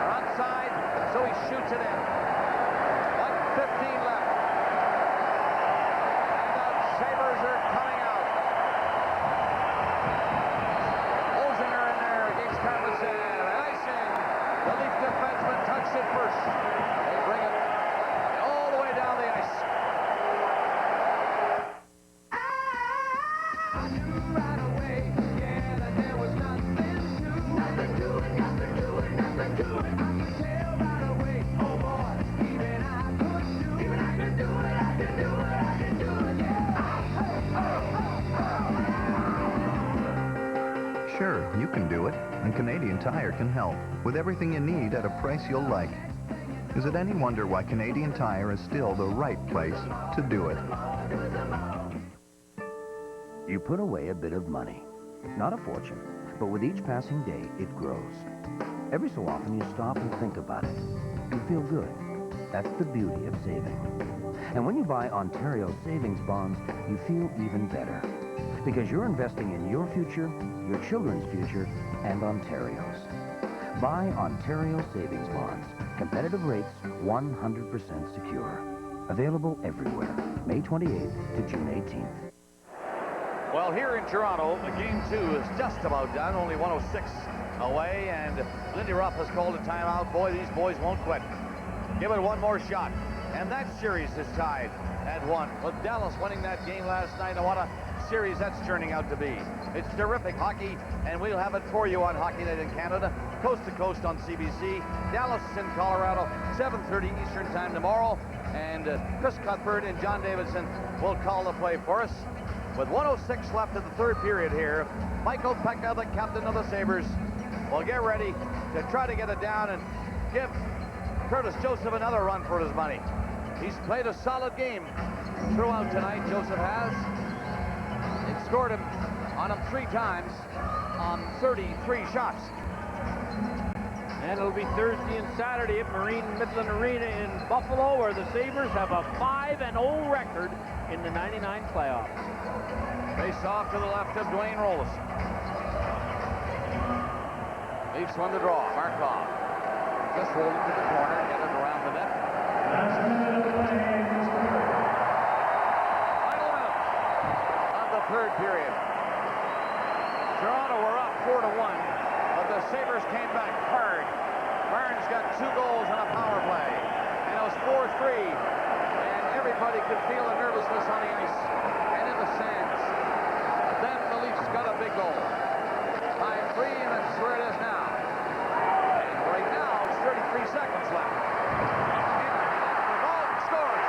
Front side, so he shoots it in. 1:15 left. And the Sabres are coming out. Ozener in there against Carlson. Icing. The Leaf defenseman touched it first. They bring it all the way down the ice. Sure, you can do it, and Canadian Tire can help with everything you need at a price you'll like. Is it any wonder why Canadian Tire is still the right place to do it? You put away a bit of money. Not a fortune, but with each passing day, it grows. Every so often, you stop and think about it. You feel good. That's the beauty of saving. And when you buy Ontario savings bonds, you feel even better. Because you're investing in your future, your children's future, and Ontario's. Buy Ontario savings bonds. Competitive rates, 100% secure. Available everywhere, May 28th to June 18th. Well, here in Toronto, Game 2 is just about done. Only 106 away, and Lindy Ruff has called a timeout. Boy, these boys won't quit. Give it one more shot. And that series is tied at 1. With Dallas winning that game last night, and what a series that's turning out to be. It's terrific hockey, and we'll have it for you on Hockey Night in Canada, coast to coast on CBC. Dallas in Colorado, 7:30 Eastern Time tomorrow, and Chris Cuthbert and John Davidson will call the play for us. With 1:06 left in the third period here, Michael Pekka, the captain of the Sabres, will get ready to try to get it down and give Curtis Joseph another run for his money. He's played a solid game throughout tonight, Joseph has. They've scored him on him 3 times on 33 shots. And it'll be Thursday and Saturday at Marine Midland Arena in Buffalo, where the Sabres have a 5-0 record in the '99 playoffs. Face off to the left of Dwayne Rolison. Leafs won the draw. Markov just rolled it to the corner, get it around the net. Final minute of the third period. Toronto were up 4-1, but the Sabres came back hard. Barnes got 2 goals on a power play, and it was 4-3, and everybody could feel the nervousness on the ice and in the stands. Then the Leafs got a big goal. 5-3, and that's where it is now. And right now, it's 33 seconds left. And Revolt scores.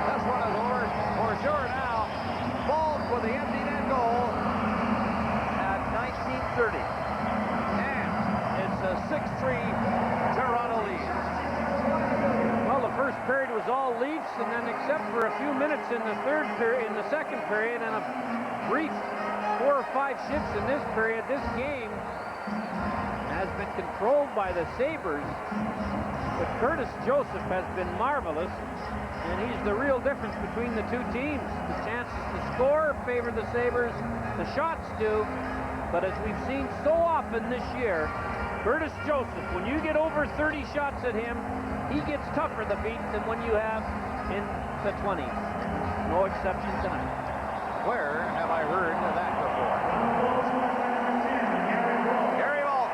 This one is over for sure now. Vault with the empty net goal at 19:30. And it's a 6-3 Toronto lead. Well, the first period was all Leafs, and then except for a few minutes in the second period, and a brief 4 or 5 shifts in this period, this game has been controlled by the Sabres. But Curtis Joseph has been marvelous, and he's the real difference between the two teams. The chances to score favor the Sabres, the shots do, but as we've seen so often this year, Curtis Joseph, when you get over 30 shots at him, he gets tougher to beat than when you have in the 20s. No exception tonight. Where have I heard that before? Gary Vault.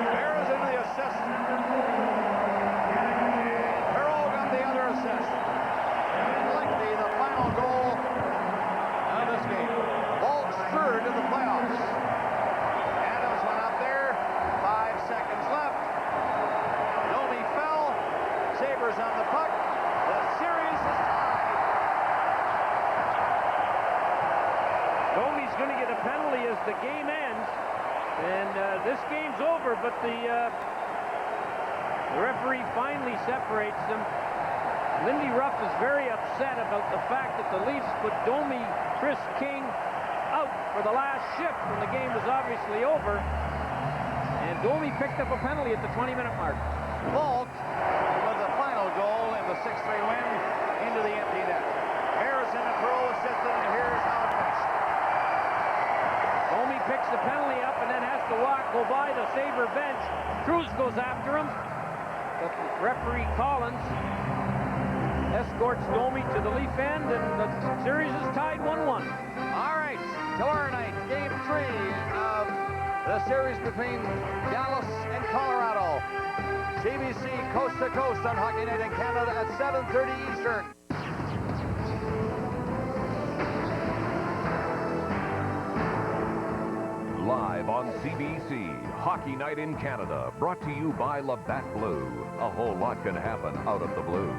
Bears into the assist. Perreault got the other assist. And likely the final goal of this game. Vault's third in the playoffs. Adams went up there. 5 seconds left. Domi fell. Sabres on the puck. The series is tied. going to get a penalty as the game ends. And this game's over, but the referee finally separates them. Lindy Ruff is very upset about the fact that the Leafs put Chris King out for the last shift when the game was obviously over. And Domi picked up a penalty at the 20-minute mark. Volk with the final goal in the 6-3 win into the empty net. Harrison and Perot assisted, and here's how it finished. Domi picks the penalty up and then has to go by the Sabre bench. Cruz goes after him, but referee Collins escorts Domi to the Leaf end, and the series is tied 1-1. All right, tomorrow night, game 3 of the series between Dallas and Colorado. CBC Coast to Coast on Hockey Night in Canada at 7:30 Eastern. Live on CBC, Hockey Night in Canada, brought to you by Labatt Blue. A whole lot can happen out of the blue.